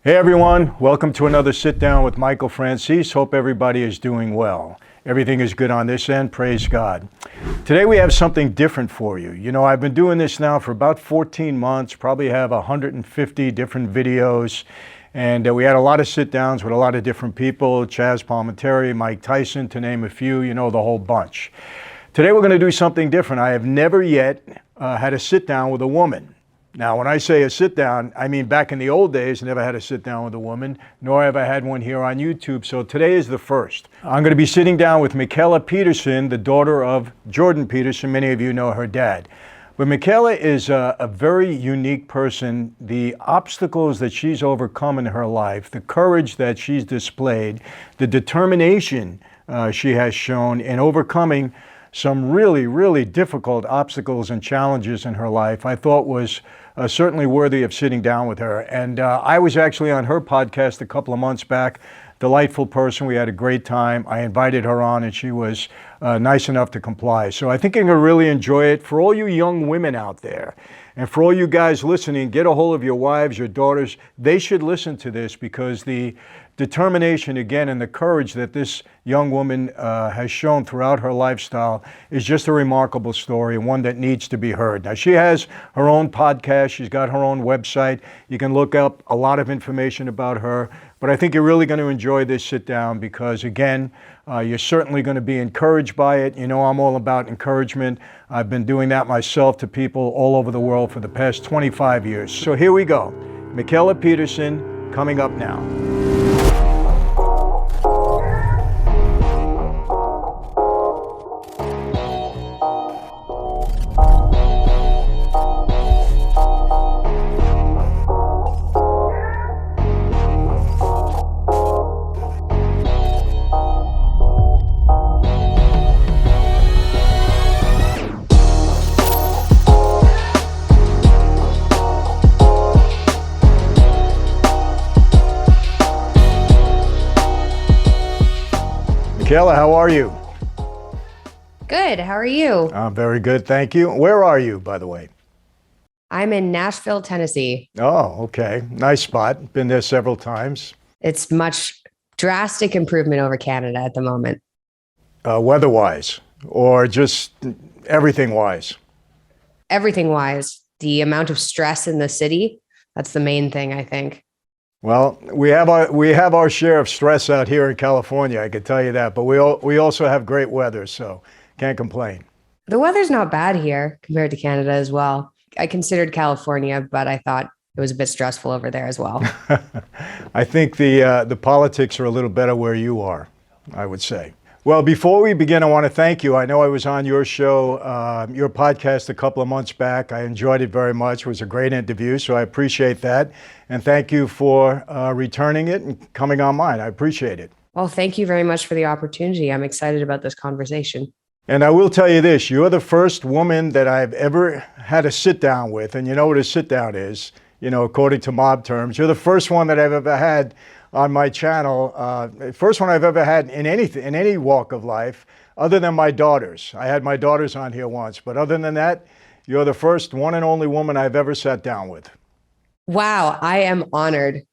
Hey everyone, welcome to another sit down with Michael Franzese. Hope everybody is doing well. Everything is good on this end, praise God. Today we have something different for you. You know, I've been doing this now for about 14 months, probably have 150 different videos, and we had a lot of sit downs with a lot of different people, Chaz Palminteri, Mike Tyson, to name a few, you know, the whole bunch. Today we're going to do something different. I have never yet had a sit down with a woman. Now, when I say a sit down, I mean back in the old days, I never had a sit down with a woman, nor have I had one here on YouTube. So today is the first. I'm going to be sitting down with Mikhaila Peterson, the daughter of Jordan Peterson. Many of you know her dad. But Mikhaila is a very unique person. The obstacles that she's overcome in her life, the courage that she's displayed, the determination she has shown in overcoming some really, really difficult obstacles and challenges in her life, I thought was certainly worthy of sitting down with her. And I was actually on her podcast a couple of months back. Delightful person. We had a great time. I invited her on and she was nice enough to comply. So I think you're going to really enjoy it. For all you young women out there, and for all you guys listening, get a hold of your wives, your daughters. They should listen to this because the determination, again, and the courage that this young woman has shown throughout her lifestyle is just a remarkable story and one that needs to be heard. Now, she has her own podcast. She's got her own website. You can look up a lot of information about her. But I think you're really going to enjoy this sit down because, again, you're certainly going to be encouraged by it. You know, I'm all about encouragement. I've been doing that myself to people all over the world for the past 25 years. So here we go. Mikhaila Peterson coming up now. Mikhaila, how are you? Good. How are you? I'm very good, thank you. Where are you, by the way? I'm in Nashville, Tennessee. Oh, okay. Nice spot. Been there several times. It's much drastic improvement over Canada at the moment. Weather-wise, or just everything-wise? Everything-wise. The amount of stress in the city, that's the main thing, I think. Well, we have our share of stress out here in California, I can tell you that. But we also have great weather, so can't complain. The weather's not bad here compared to Canada as well. I considered California, but I thought it was a bit stressful over there as well. I think the politics are a little better where you are, I would say. Well, before we begin, I want to thank you. I know I was on your show, your podcast a couple of months back. I enjoyed it very much. It was a great interview, so I appreciate that. And thank you for returning it and coming on mine. I appreciate it. Well, thank you very much for the opportunity. I'm excited about this conversation. And I will tell you this, you're the first woman that I've ever had a sit down with. And you know what a sit down is, you know, according to mob terms. You're the first one that I've ever had on my channel, first one I've ever had in any walk of life, other than my daughters. I had my daughters on here once, but other than that, you're the first one and only woman I've ever sat down with. Wow, I am honored.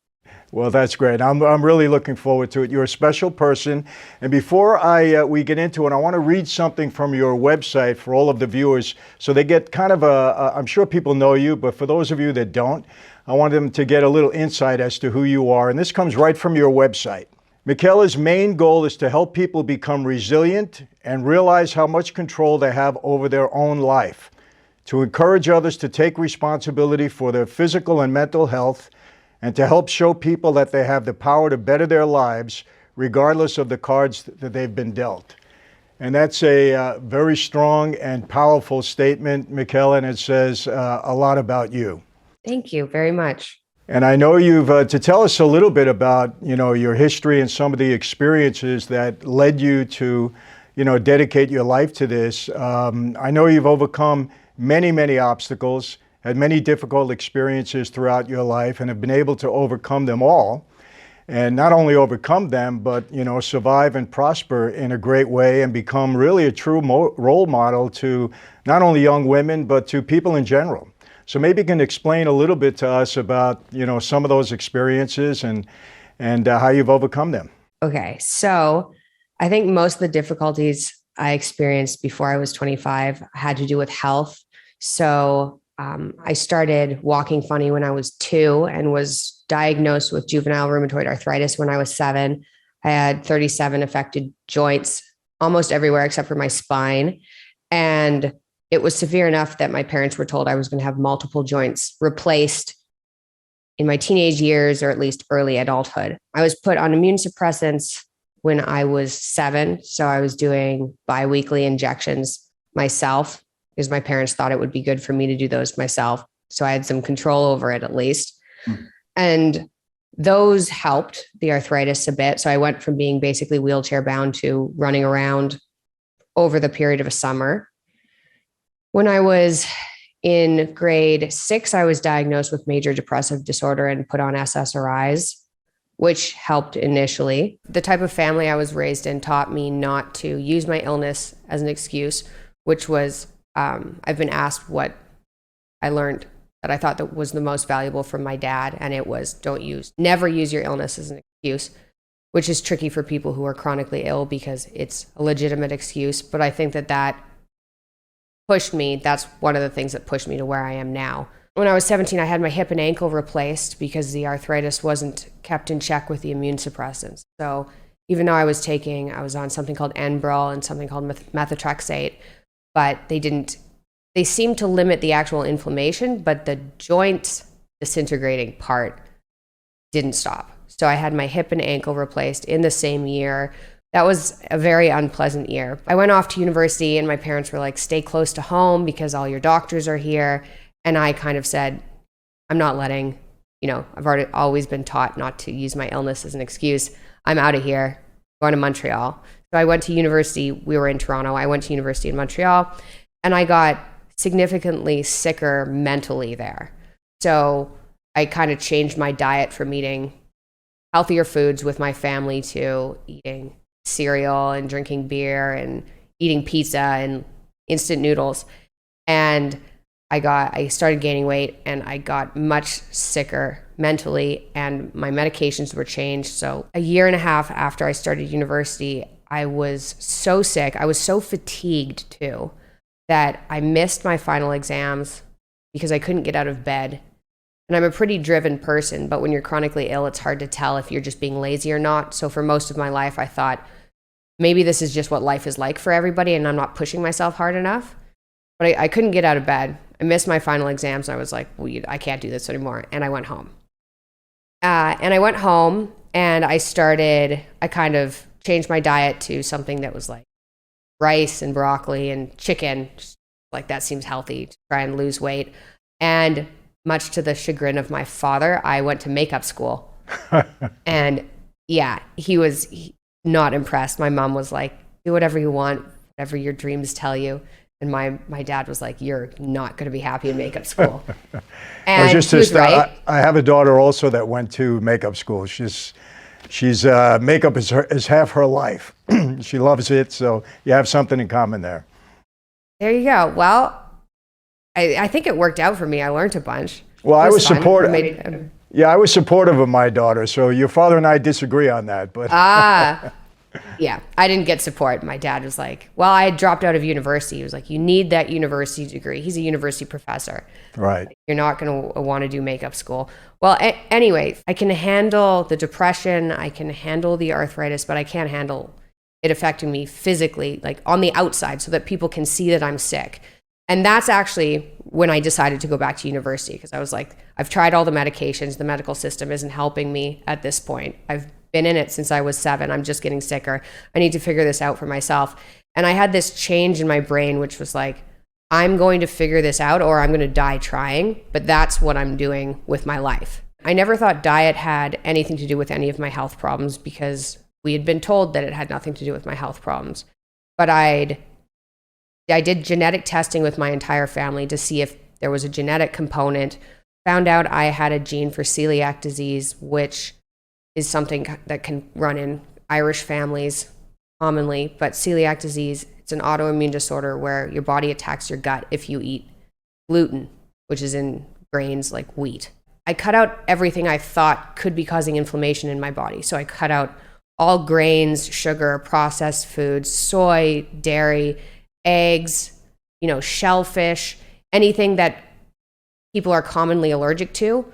Well, that's great. I'm really looking forward to it. You're a special person. And before we get into it, I want to read something from your website for all of the viewers so they get kind of I'm sure people know you, but for those of you that don't, I want them to get a little insight as to who you are. And this comes right from your website. Mikhaila's main goal is to help people become resilient and realize how much control they have over their own life, to encourage others to take responsibility for their physical and mental health, and to help show people that they have the power to better their lives regardless of the cards that they've been dealt. And that's a very strong and powerful statement, Mikhaila, and it says a lot about you. Thank you very much. And I know you've, to tell us a little bit about, you know, your history and some of the experiences that led you to, you know, dedicate your life to this. I know you've overcome many, many obstacles, had many difficult experiences throughout your life and have been able to overcome them all. And not only overcome them, but, you know, survive and prosper in a great way and become really a true role model to not only young women, but to people in general. So maybe you can explain a little bit to us about, some of those experiences and how you've overcome them. Okay. So I think most of the difficulties I experienced before I was 25 had to do with health. So I started walking funny when I was 2 and was diagnosed with juvenile rheumatoid arthritis when I was 7. I had 37 affected joints almost everywhere except for my spine. And it was severe enough that my parents were told I was going to have multiple joints replaced in my teenage years, or at least early adulthood. I was put on immune suppressants when I was 7. So I was doing biweekly injections myself because my parents thought it would be good for me to do those myself. So I had some control over it at least. And those helped the arthritis a bit. So I went from being basically wheelchair bound to running around over the period of a summer. When I was in grade 6, I was diagnosed with major depressive disorder and put on SSRIs, which helped initially. The type of family I was raised in taught me not to use my illness as an excuse, which was, I've been asked what I learned that I thought that was the most valuable from my dad. And it was, never use your illness as an excuse, which is tricky for people who are chronically ill because it's a legitimate excuse. But I think that pushed me. That's one of the things that pushed me to where I am now. When I was 17, I had my hip and ankle replaced because the arthritis wasn't kept in check with the immune suppressants. So even though I was on something called Enbrel and something called methotrexate, but they seemed to limit the actual inflammation, but the joint disintegrating part didn't stop. So I had my hip and ankle replaced in the same year. That was a very unpleasant year. I went off to university and my parents were like, stay close to home because all your doctors are here. And I kind of said, I'm not letting, I've always been taught not to use my illness as an excuse. I'm out of here, going to Montreal. So I went to university. We were in Toronto. I went to university in Montreal and I got significantly sicker mentally there. So I kind of changed my diet from eating healthier foods with my family to eating cereal and drinking beer and eating pizza and instant noodles. And I started gaining weight and I got much sicker mentally and my medications were changed. So a year and a half after I started university, I was so sick. I was so fatigued too that I missed my final exams because I couldn't get out of bed. And I'm a pretty driven person, but when you're chronically ill, it's hard to tell if you're just being lazy or not. So for most of my life, I thought maybe this is just what life is like for everybody and I'm not pushing myself hard enough. But I couldn't get out of bed. I missed my final exams and I was like, well, I can't do this anymore. And I went home. And I kind of changed my diet to something that was like rice and broccoli and chicken. Just like that seems healthy to try and lose weight. And much to the chagrin of my father, I went to makeup school. And yeah, he was not impressed. My mom was like, do whatever you want, whatever your dreams tell you. And my dad was like, you're not going to be happy in makeup school. And he was right. I have a daughter also that went to makeup school. She's makeup is half her life. She loves it. So you have something in common there. There you go. Well, I think it worked out for me. I learned a bunch. Well, I was supportive. Yeah, I was supportive of my daughter. So your father and I disagree on that. But yeah, I didn't get support. My dad was like, well, I had dropped out of university. He was like, you need that university degree. He's a university professor. Right. You're not going to want to do makeup school. Well, anyway, I can handle the depression. I can handle the arthritis, but I can't handle it affecting me physically, like on the outside so that people can see that I'm sick. And that's actually when I decided to go back to university because I was like, I've tried all the medications. The medical system isn't helping me at this point. I've been in it since I was 7. I'm just getting sicker. I need to figure this out for myself. And I had this change in my brain, which was like, I'm going to figure this out or I'm going to die trying, but that's what I'm doing with my life. I never thought diet had anything to do with any of my health problems because we had been told that it had nothing to do with my health problems. But I did genetic testing with my entire family to see if there was a genetic component, found out I had a gene for celiac disease, which is something that can run in Irish families commonly, but celiac disease, it's an autoimmune disorder where your body attacks your gut if you eat gluten, which is in grains like wheat. I cut out everything I thought could be causing inflammation in my body. So I cut out all grains, sugar, processed foods, soy, dairy, eggs, shellfish, anything that people are commonly allergic to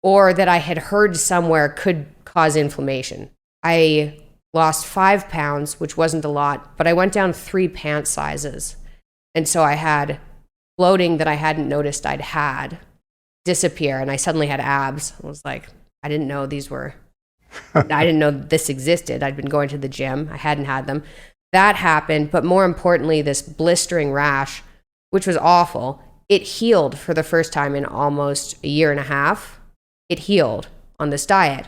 or that I had heard somewhere could cause inflammation. I lost 5 pounds, which wasn't a lot, but I went down 3 pant sizes. And so I had bloating that I hadn't noticed I'd had disappear, and I suddenly had abs. I was like, I didn't know this existed. I'd been going to the gym. I hadn't had them. That happened, but more importantly, this blistering rash, which was awful, it healed for the first time in almost a year and a half. It healed on this diet.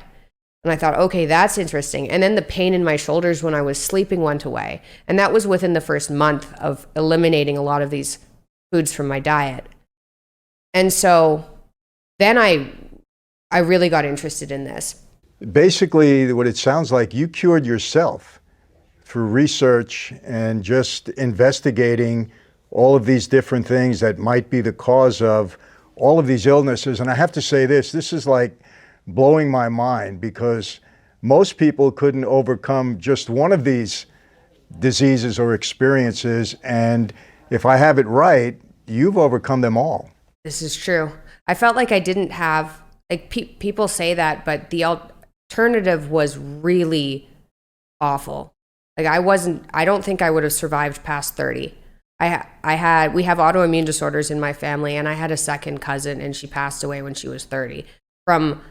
And I thought, okay, that's interesting. And then the pain in my shoulders when I was sleeping went away. And that was within the first month of eliminating a lot of these foods from my diet. And so then I really got interested in this. Basically, what it sounds like, you cured yourself through research and just investigating all of these different things that might be the cause of all of these illnesses. And I have to say this is like blowing my mind, because most people couldn't overcome just one of these diseases or experiences. And if I have it right, you've overcome them all. This is true. I felt like I didn't have, people say that, but the alternative was really awful. I don't think I would have survived past 30. We have autoimmune disorders in my family, and I had a second cousin, and she passed away when she was 30 from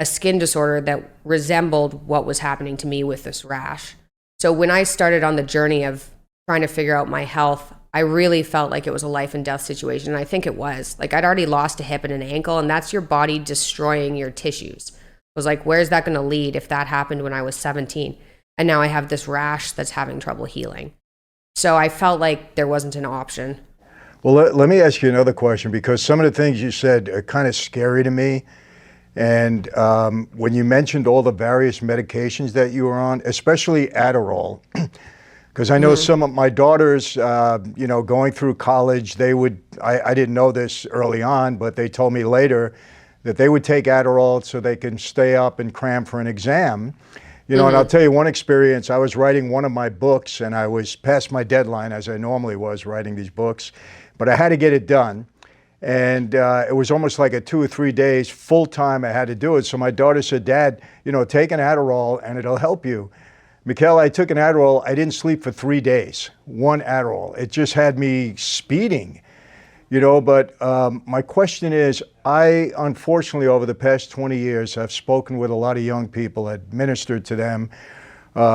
a skin disorder that resembled what was happening to me with this rash. So when I started on the journey of trying to figure out my health, I really felt like it was a life and death situation. And I think it was. I'd already lost a hip and an ankle, and that's your body destroying your tissues. I was like, where's that going to lead if that happened when I was 17? And now I have this rash that's having trouble healing. So I felt like there wasn't an option. Well, let me ask you another question, because some of the things you said are kind of scary to me. And when you mentioned all the various medications that you were on, especially Adderall, because I know some of my daughters, going through college, I didn't know this early on, but they told me later that they would take Adderall so they can stay up and cram for an exam. And I'll tell you one experience. I was writing one of my books, and I was past my deadline, as I normally was writing these books, but I had to get it done. And it was almost like a 2 or 3 days full time I had to do it. So my daughter said, Dad, take an Adderall and it'll help you. Mikhaila, I took an Adderall. I didn't sleep for 3 days. One Adderall. It just had me speeding, But my question is, I unfortunately over the past 20 years have spoken with a lot of young people, administered to them,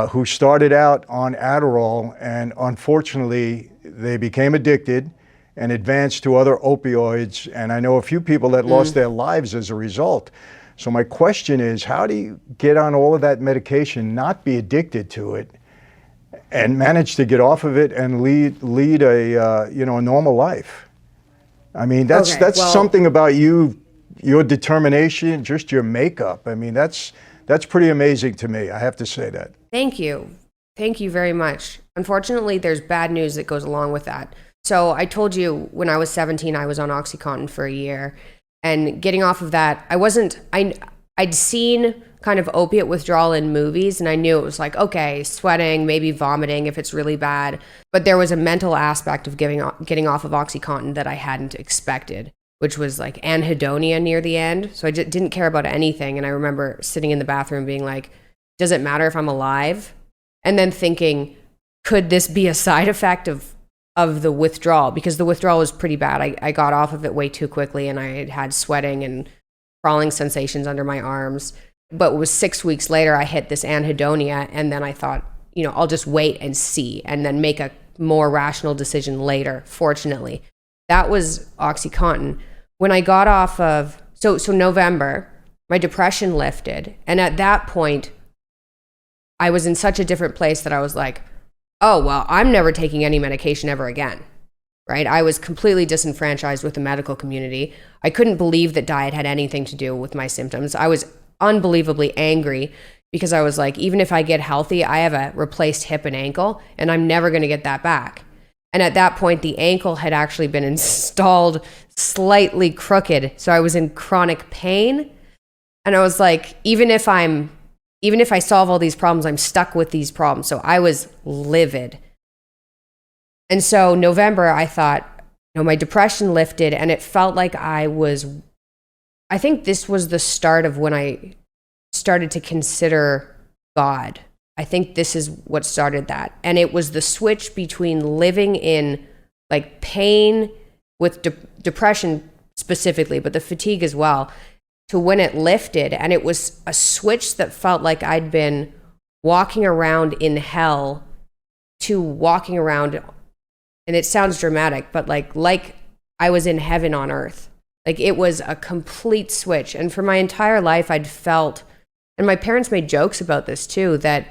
who started out on Adderall, and unfortunately they became addicted and advanced to other opioids. And I know a few people that lost their lives as a result. So my question is, how do you get on all of that medication, not be addicted to it, and manage to get off of it and lead a normal life? I mean, that's something about you, your determination, just your makeup. I mean, that's pretty amazing to me. I have to say that. Thank you. Thank you very much. Unfortunately, there's bad news that goes along with that. So I told you when I was 17, I was on OxyContin for a year, and getting off of that, I'd seen kind of opiate withdrawal in movies, and I knew it was like, okay, sweating, maybe vomiting if it's really bad. But there was a mental aspect of getting off of OxyContin that I hadn't expected, which was like anhedonia near the end. So I just didn't care about anything. And I remember sitting in the bathroom being like, does it matter if I'm alive? And then thinking, could this be a side effect of the withdrawal? Because the withdrawal was pretty bad. I got off of it way too quickly, and I had sweating and crawling sensations under my arms. But it was 6 weeks later, I hit this anhedonia, and then I thought, I'll just wait and see, and then make a more rational decision later, fortunately. That was OxyContin. When I got off of, so November, my depression lifted, and at that point, I was in such a different place that I was like, oh, well, I'm never taking any medication ever again, right? I was completely disenfranchised with the medical community. I couldn't believe that diet had anything to do with my symptoms. I was unbelievably angry because I was like, even if I get healthy, I have a replaced hip and ankle, and I'm never going to get that back. And at that point, the ankle had actually been installed slightly crooked. So I was in chronic pain. And I was like, even if I solve all these problems, I'm stuck with these problems. So I was livid. And so November, I thought, my depression lifted, and it felt like I think this was the start of when I started to consider God. I think this is what started that. And it was the switch between living in like pain with depression specifically, but the fatigue as well, to when it lifted. And it was a switch that felt like I'd been walking around in hell to walking around, and it sounds dramatic, but like I was in heaven on earth. Like it was a complete switch. And for my entire life, I'd felt, and my parents made jokes about this too, that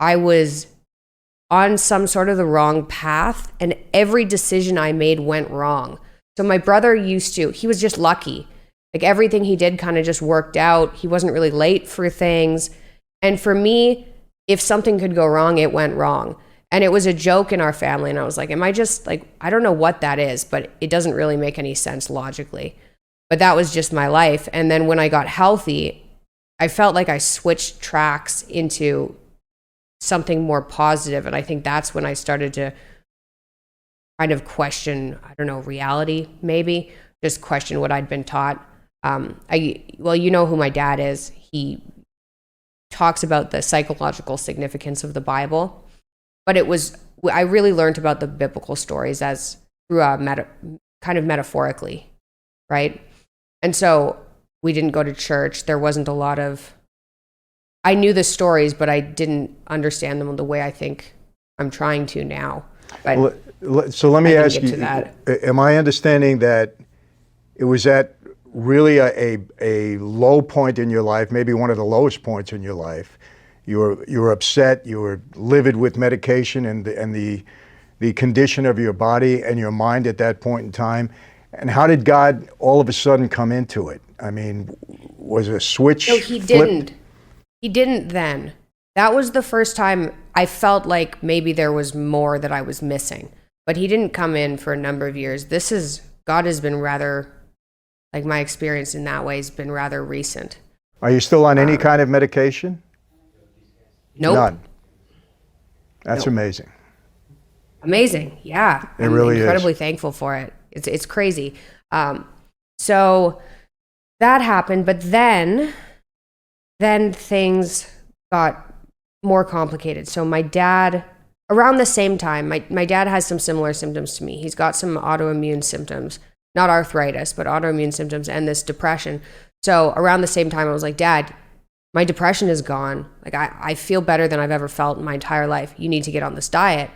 I was on some sort of the wrong path, and every decision I made went wrong. So my brother he was just lucky. Like everything he did kind of just worked out. He wasn't really late for things. And for me, if something could go wrong, it went wrong. And it was a joke in our family. And I was like, am I just like, I don't know what that is, but it doesn't really make any sense logically. But that was just my life. And then when I got healthy, I felt like I switched tracks into something more positive. And I think that's when I started to kind of question, I don't know, reality, maybe just question what I'd been taught. You know who my dad is. He talks about the psychological significance of the Bible. But I really learned about the biblical stories as through kind of metaphorically, right? And so we didn't go to church. There wasn't a lot of, I knew the stories, but I didn't understand them the way I think I'm trying to now. But so let me ask you, am I understanding that it was at really a low point in your life, maybe one of the lowest points in your life? You were upset, you were livid with medication and the condition of your body and your mind at that point in time. And how did God all of a sudden come into it? I mean, was a switch No, he flipped? didn't. He didn't then. That was the first time I felt like maybe there was more that I was missing. But he didn't come in for a number of years. God has been rather, like my experience in that way has been rather recent. Are you still on any kind of medication? Nope. None. That's Nope. amazing. Amazing. Yeah. It I'm really incredibly thankful for it. It's crazy. So that happened, but then things got more complicated. So my dad, around the same time, my dad has some similar symptoms to me. He's got some autoimmune symptoms, not arthritis, but autoimmune symptoms and this depression. So around the same time, I was like, Dad, my depression is gone. Like I feel better than I've ever felt in my entire life. You need to get on this diet.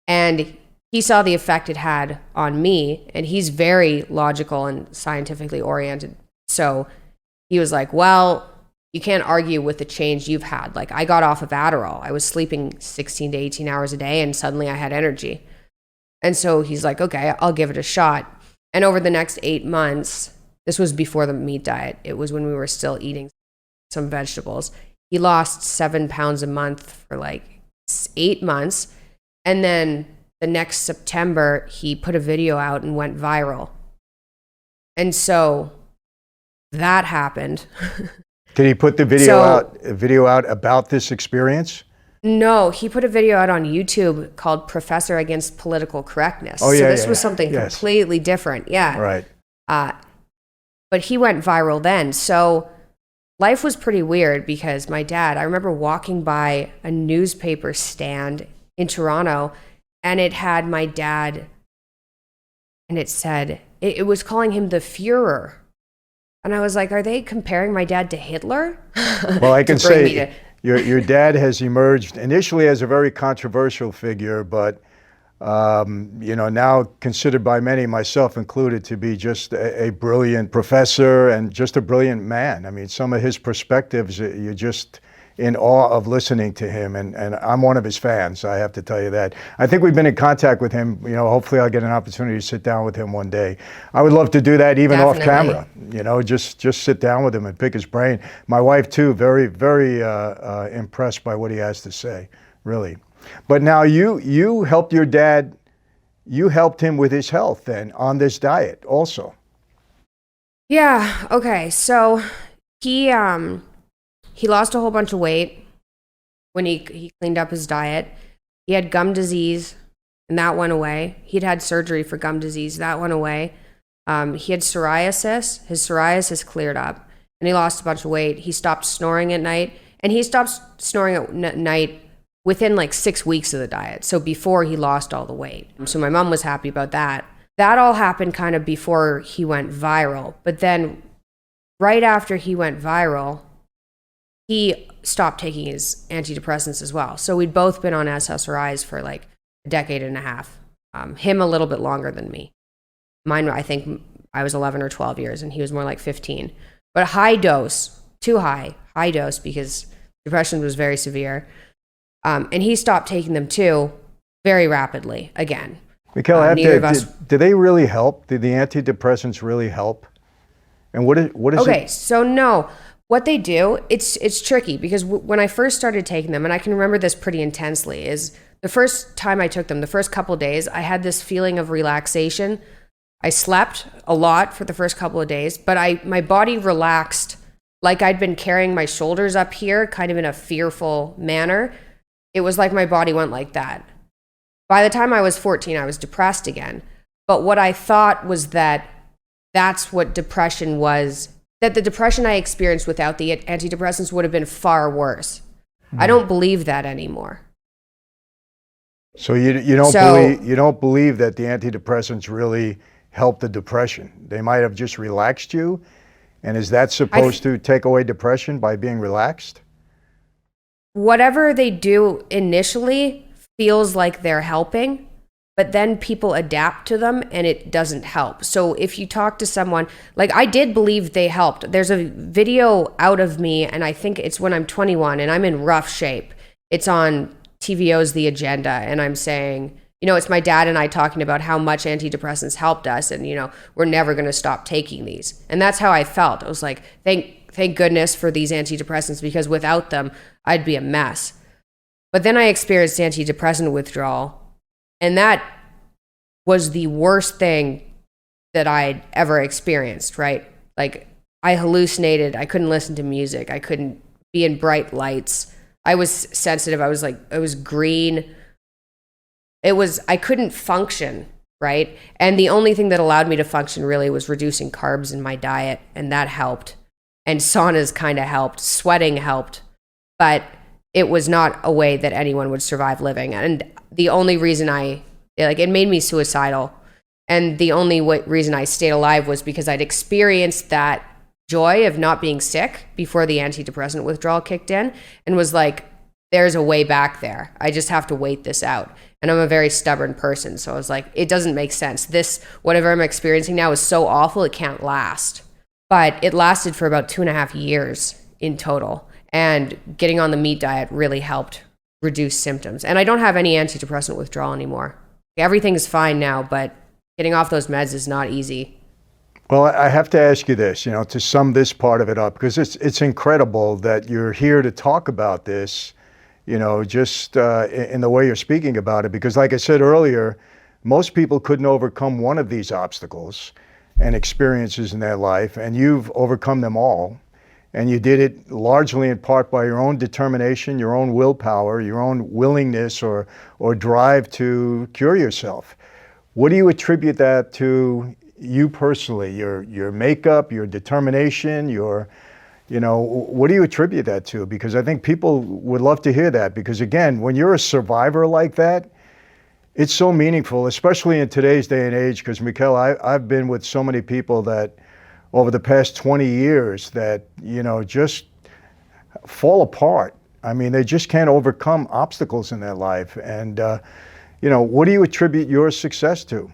And he saw the effect it had on me, and he's very logical and scientifically oriented. So he was like, well, you can't argue with the change you've had. Like I got off of Adderall. I was sleeping 16 to 18 hours a day, and suddenly I had energy. And so he's like, okay, I'll give it a shot. And over the next 8 months, this was before the meat diet. It was when we were still eating some vegetables. He lost 7 pounds a month for like 8 months. And then the next September, he put a video out and went viral. And so that happened. Did he put the video out about this experience? No, he put a video out on YouTube called Professor Against Political Correctness. Oh, yeah, so this yeah, was something yes. completely different. Yeah. Right. But he went viral then. So life was pretty weird because my dad, I remember walking by a newspaper stand in Toronto, and it had my dad, and it said, it was calling him the Führer. And I was like, are they comparing my dad to Hitler? Well, I can say your dad has emerged initially as a very controversial figure, but now considered by many, myself included, to be just a brilliant professor and just a brilliant man. I mean, some of his perspectives, you're just in awe of listening to him, and I'm one of his fans, I have to tell you that. I think we've been in contact with him. Hopefully I'll get an opportunity to sit down with him one day. I would love to do that even off camera, just sit down with him and pick his brain. My wife too, very, very impressed by what he has to say, really. But now you helped your dad you helped him with his health then on this diet also. Yeah. Okay. So he lost a whole bunch of weight when he cleaned up his diet. He had gum disease, and that went away. He'd had surgery for gum disease. That went away. He had psoriasis. His psoriasis cleared up, and he lost a bunch of weight. He stopped snoring at night, and he stopped snoring at night within like 6 weeks of the diet. So before he lost all the weight. So my mom was happy about that. That all happened kind of before he went viral. But then right after he went viral, he stopped taking his antidepressants as well. So we'd both been on SSRIs for like a decade and a half. Him a little bit longer than me. Mine, I think I was 11 or 12 years, and he was more like 15. But high dose, too high dose, because depression was very severe. And he stopped taking them too very rapidly again. Mikhaila, did they really help? Did the antidepressants really help? And what is okay, so no. What they do, it's tricky because when I first started taking them, and I can remember this pretty intensely, is the first time I took them, the first couple of days, I had this feeling of relaxation. I slept a lot for the first couple of days, but my body relaxed like I'd been carrying my shoulders up here kind of in a fearful manner. It was like my body went like that. By the time I was 14, I was depressed again. But what I thought was that that's what depression was, that the depression I experienced without the antidepressants would have been far worse. I don't believe that anymore. So you don't believe that the antidepressants really help the depression? They might have just relaxed you, and is that supposed to take away depression by being relaxed? Whatever they do initially feels like they're helping, but then people adapt to them and it doesn't help. So if you talk to someone, like I did believe they helped. There's a video out of me, and I think it's when I'm 21 and I'm in rough shape. It's on TVO's The Agenda, and I'm saying, it's my dad and I talking about how much antidepressants helped us, and we're never going to stop taking these. And that's how I felt. I was like, thank goodness for these antidepressants, because without them I'd be a mess. But then I experienced antidepressant withdrawal, and that was the worst thing that I'd ever experienced, right? Like I hallucinated, I couldn't listen to music, I couldn't be in bright lights. I was sensitive, I was green. I couldn't function, right? And the only thing that allowed me to function really was reducing carbs in my diet, and that helped. And saunas kind of helped, sweating helped, but it was not a way that anyone would survive living. And the only reason it made me suicidal. And the only reason I stayed alive was because I'd experienced that joy of not being sick before the antidepressant withdrawal kicked in, and was like, there's a way back there. I just have to wait this out. And I'm a very stubborn person. So I was like, it doesn't make sense. Whatever I'm experiencing now is so awful, it can't last. But it lasted for about 2.5 years in total. And getting on the meat diet really helped reduce symptoms. And I don't have any antidepressant withdrawal anymore. Everything's fine now, but getting off those meds is not easy. Well, I have to ask you this, to sum this part of it up, because it's incredible that you're here to talk about this, just in the way you're speaking about it. Because like I said earlier, most people couldn't overcome one of these obstacles and experiences in their life, and you've overcome them all. And you did it largely in part by your own determination, your own willpower, your own willingness or drive to cure yourself. What do you attribute that to, you personally? Your makeup, your determination, what do you attribute that to? Because I think people would love to hear that. Because again, when you're a survivor like that, it's so meaningful, especially in today's day and age. Because Mikhaila, I've been with so many people that over the past 20 years that, just fall apart. I mean, they just can't overcome obstacles in their life. And, what do you attribute your success to?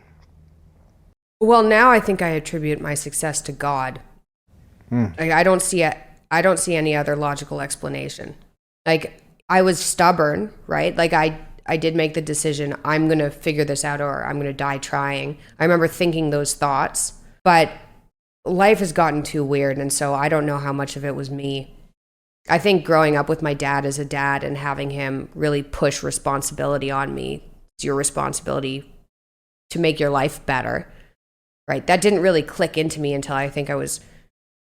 Well, now I think I attribute my success to God. Like, I don't see any other logical explanation. Like, I was stubborn, right? Like I did make the decision, I'm going to figure this out, or I'm going to die trying. I remember thinking those thoughts, but life has gotten too weird. And so I don't know how much of it was me. I think growing up with my dad as a dad and having him really push responsibility on me, it's your responsibility to make your life better, right? That didn't really click into me until I think I was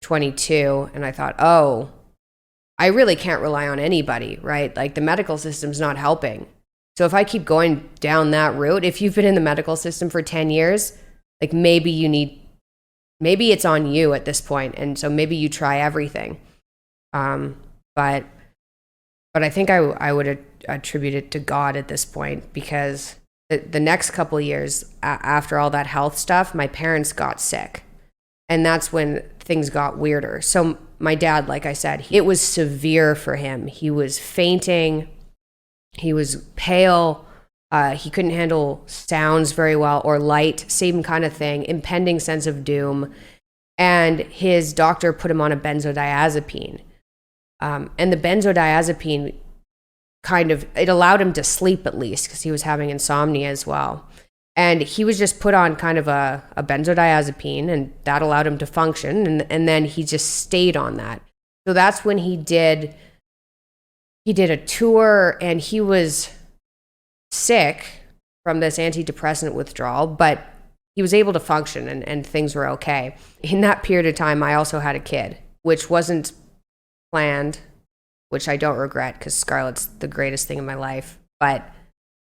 22. And I thought, oh, I really can't rely on anybody, right? Like the medical system's not helping. So if I keep going down that route, if you've been in the medical system for 10 years, like maybe it's on you at this point. And so maybe you try everything. But I think I would attribute it to God at this point, because the next couple of years after all that health stuff, my parents got sick. And that's when things got weirder. So my dad, like I said, it was severe for him. He was fainting. He was pale. He couldn't handle sounds very well or light, same kind of thing, impending sense of doom. And his doctor put him on a benzodiazepine. And the benzodiazepine it allowed him to sleep at least, because he was having insomnia as well. And he was just put on kind of a benzodiazepine, and that allowed him to function. And then he just stayed on that. So that's when he did a tour, and he was sick from this antidepressant withdrawal, but he was able to function and things were okay. In that period of time, I also had a kid, which wasn't planned, which I don't regret, because Scarlett's the greatest thing in my life, but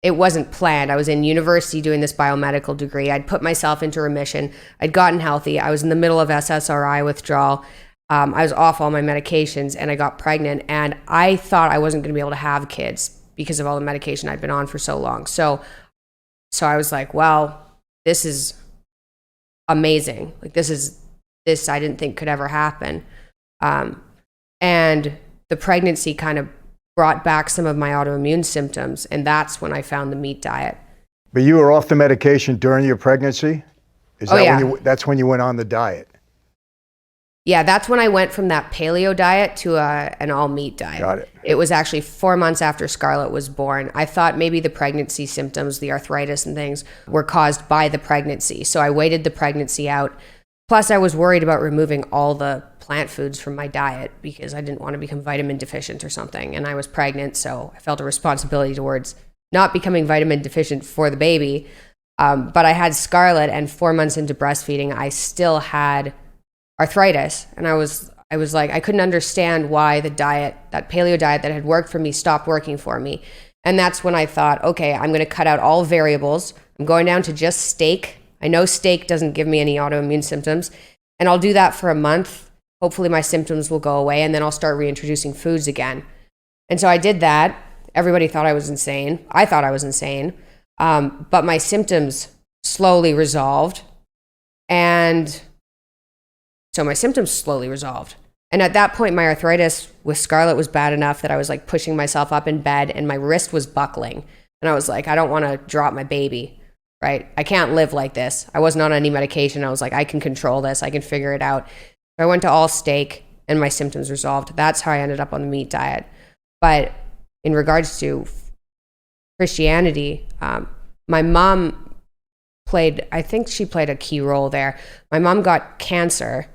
it wasn't planned. I was in university doing this biomedical degree. I'd put myself into remission. I'd gotten healthy. I was in the middle of SSRI withdrawal. I was off all my medications, and I got pregnant, and I thought I wasn't going to be able to have kids because of all the medication I'd been on for so long. So I was like, well, this is amazing. Like this I didn't think could ever happen. And the pregnancy kind of brought back some of my autoimmune symptoms, and that's when I found the meat diet. But you were off the medication during your pregnancy? That's when you went on the diet? Yeah, that's when I went from that paleo diet to an all-meat diet. Got it. It was actually 4 months after Scarlett was born. I thought maybe the pregnancy symptoms, the arthritis and things, were caused by the pregnancy. So I waited the pregnancy out. Plus, I was worried about removing all the plant foods from my diet because I didn't want to become vitamin deficient or something. And I was pregnant, so I felt a responsibility towards not becoming vitamin deficient for the baby. But I had Scarlett, and 4 months into breastfeeding, I still had arthritis. And I was like, I couldn't understand why the diet, that paleo diet that had worked for me, stopped working for me. And that's when I thought, okay, I'm going to cut out all variables. I'm going down to just steak. I know steak doesn't give me any autoimmune symptoms, and I'll do that for a month. Hopefully my symptoms will go away, and then I'll start reintroducing foods again. And so I did that. Everybody thought I was insane. I thought I was insane. But my symptoms slowly resolved. And And at that point, my arthritis with Scarlett was bad enough that I was like pushing myself up in bed, and my wrist was buckling. And I was like, I don't want to drop my baby, right? I can't live like this. I wasn't on any medication. I was like, I can control this. I can figure it out. I went to all steak, and my symptoms resolved. That's how I ended up on the meat diet. But in regards to Christianity, my mom I think she played a key role there. My mom got cancer.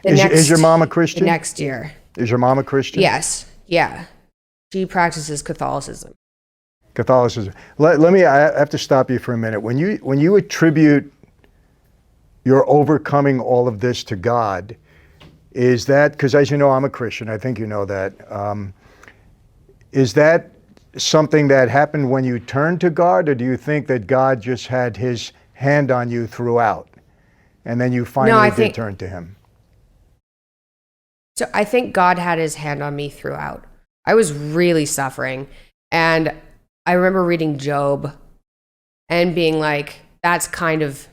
Is your mom a Christian? Next year. Is your mom a Christian? Yes. Yeah. She practices Catholicism. I have to stop you for a minute. When you attribute your overcoming all of this to God, is that, because as you know, I'm a Christian, I think you know that, is that something that happened when you turned to God, or do you think that God just had his hand on you throughout, and then you finally did turn to him? So I think God had his hand on me throughout. I was really suffering, and I remember reading Job and being like, that's kind of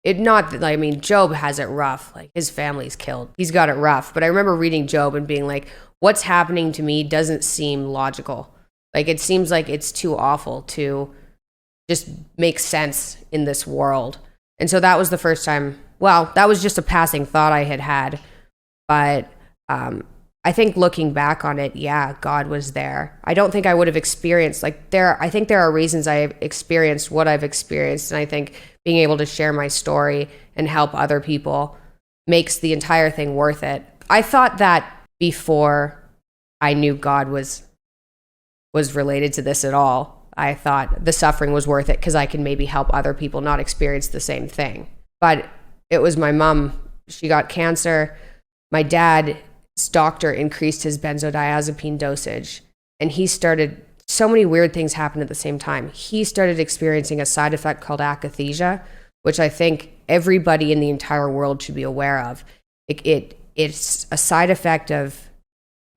it. Not that, I mean, Job has it rough. Like, his family's killed. He's got it rough. But I remember reading Job and being like, what's happening to me doesn't seem logical. Like, it seems like it's too awful to just make sense in this world. And so that was the first time. Well, that was just a passing thought I had. But I think looking back on it, yeah, God was there. I don't think I would have experienced, I think there are reasons I have experienced what I've experienced. And I think being able to share my story and help other people makes the entire thing worth it. I thought that before I knew God was related to this at all. I thought the suffering was worth it because I can maybe help other people not experience the same thing. But it was my mom. She got cancer. My dad's doctor increased his benzodiazepine dosage, and so many weird things happened at the same time. He started experiencing a side effect called akathisia, which I think everybody in the entire world should be aware of. It's a side effect of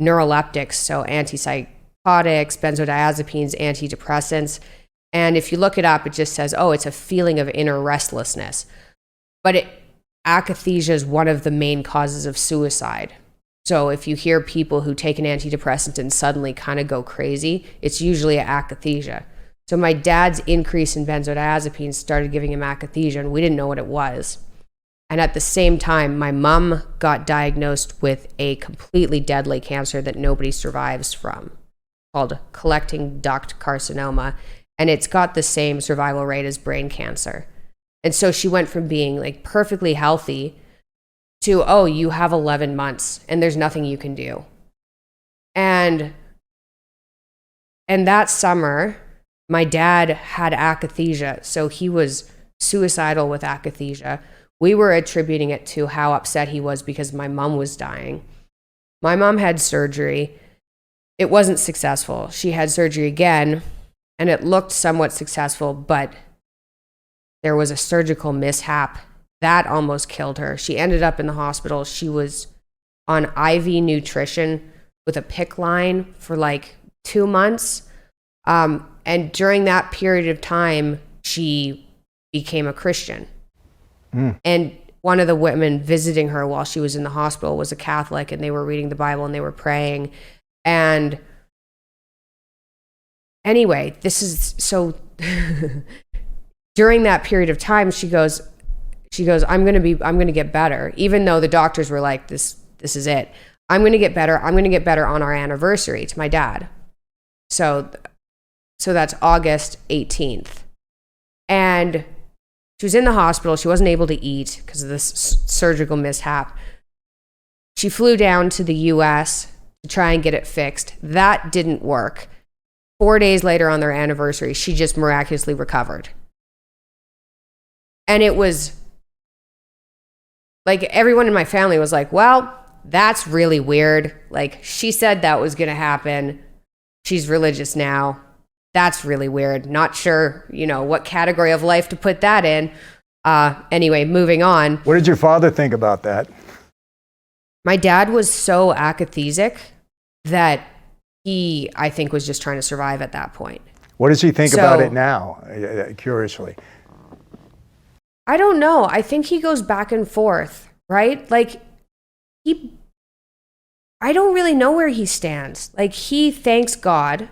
neuroleptics, so antipsychotics, benzodiazepines, antidepressants. And if you look it up, it just says, oh, it's a feeling of inner restlessness. But akathisia is one of the main causes of suicide. So if you hear people who take an antidepressant and suddenly kind of go crazy, it's usually akathisia. So my dad's increase in benzodiazepines started giving him akathisia, and we didn't know what it was. And at the same time, my mom got diagnosed with a completely deadly cancer that nobody survives from, called collecting duct carcinoma. And it's got the same survival rate as brain cancer. And so she went from being like perfectly healthy to, oh, you have 11 months and there's nothing you can do. And that summer, my dad had akathisia. So he was suicidal with akathisia. We were attributing it to how upset he was because my mom was dying. My mom had surgery. It wasn't successful. She had surgery again, and it looked somewhat successful, but there was a surgical mishap. That almost killed her. She ended up in the hospital. She was on IV nutrition with a PICC line for like 2 months. And during that period of time, she became a Christian. And one of the women visiting her while she was in the hospital was a Catholic, and they were reading the Bible and they were praying. And anyway, this is so during that period of time, she goes, I'm going to get better. Even though the doctors were like, this is it. I'm going to get better. I'm going to get better on our anniversary to my dad. So that's August 18th. And she was in the hospital. She wasn't able to eat because of this surgical mishap. She flew down to the US to try and get it fixed. That didn't work. 4 days later on their anniversary, she just miraculously recovered. And it was like everyone in my family was like, well, that's really weird. Like, she said that was going to happen. She's religious now. That's really weird. Not sure, what category of life to put that in. Anyway, moving on. What did your father think about that? My dad was so akathisic that he, I think, was just trying to survive at that point. What does he think about it now, curiously? I don't know. I think he goes back and forth, right? Like, I don't really know where he stands. Like, he thanks God,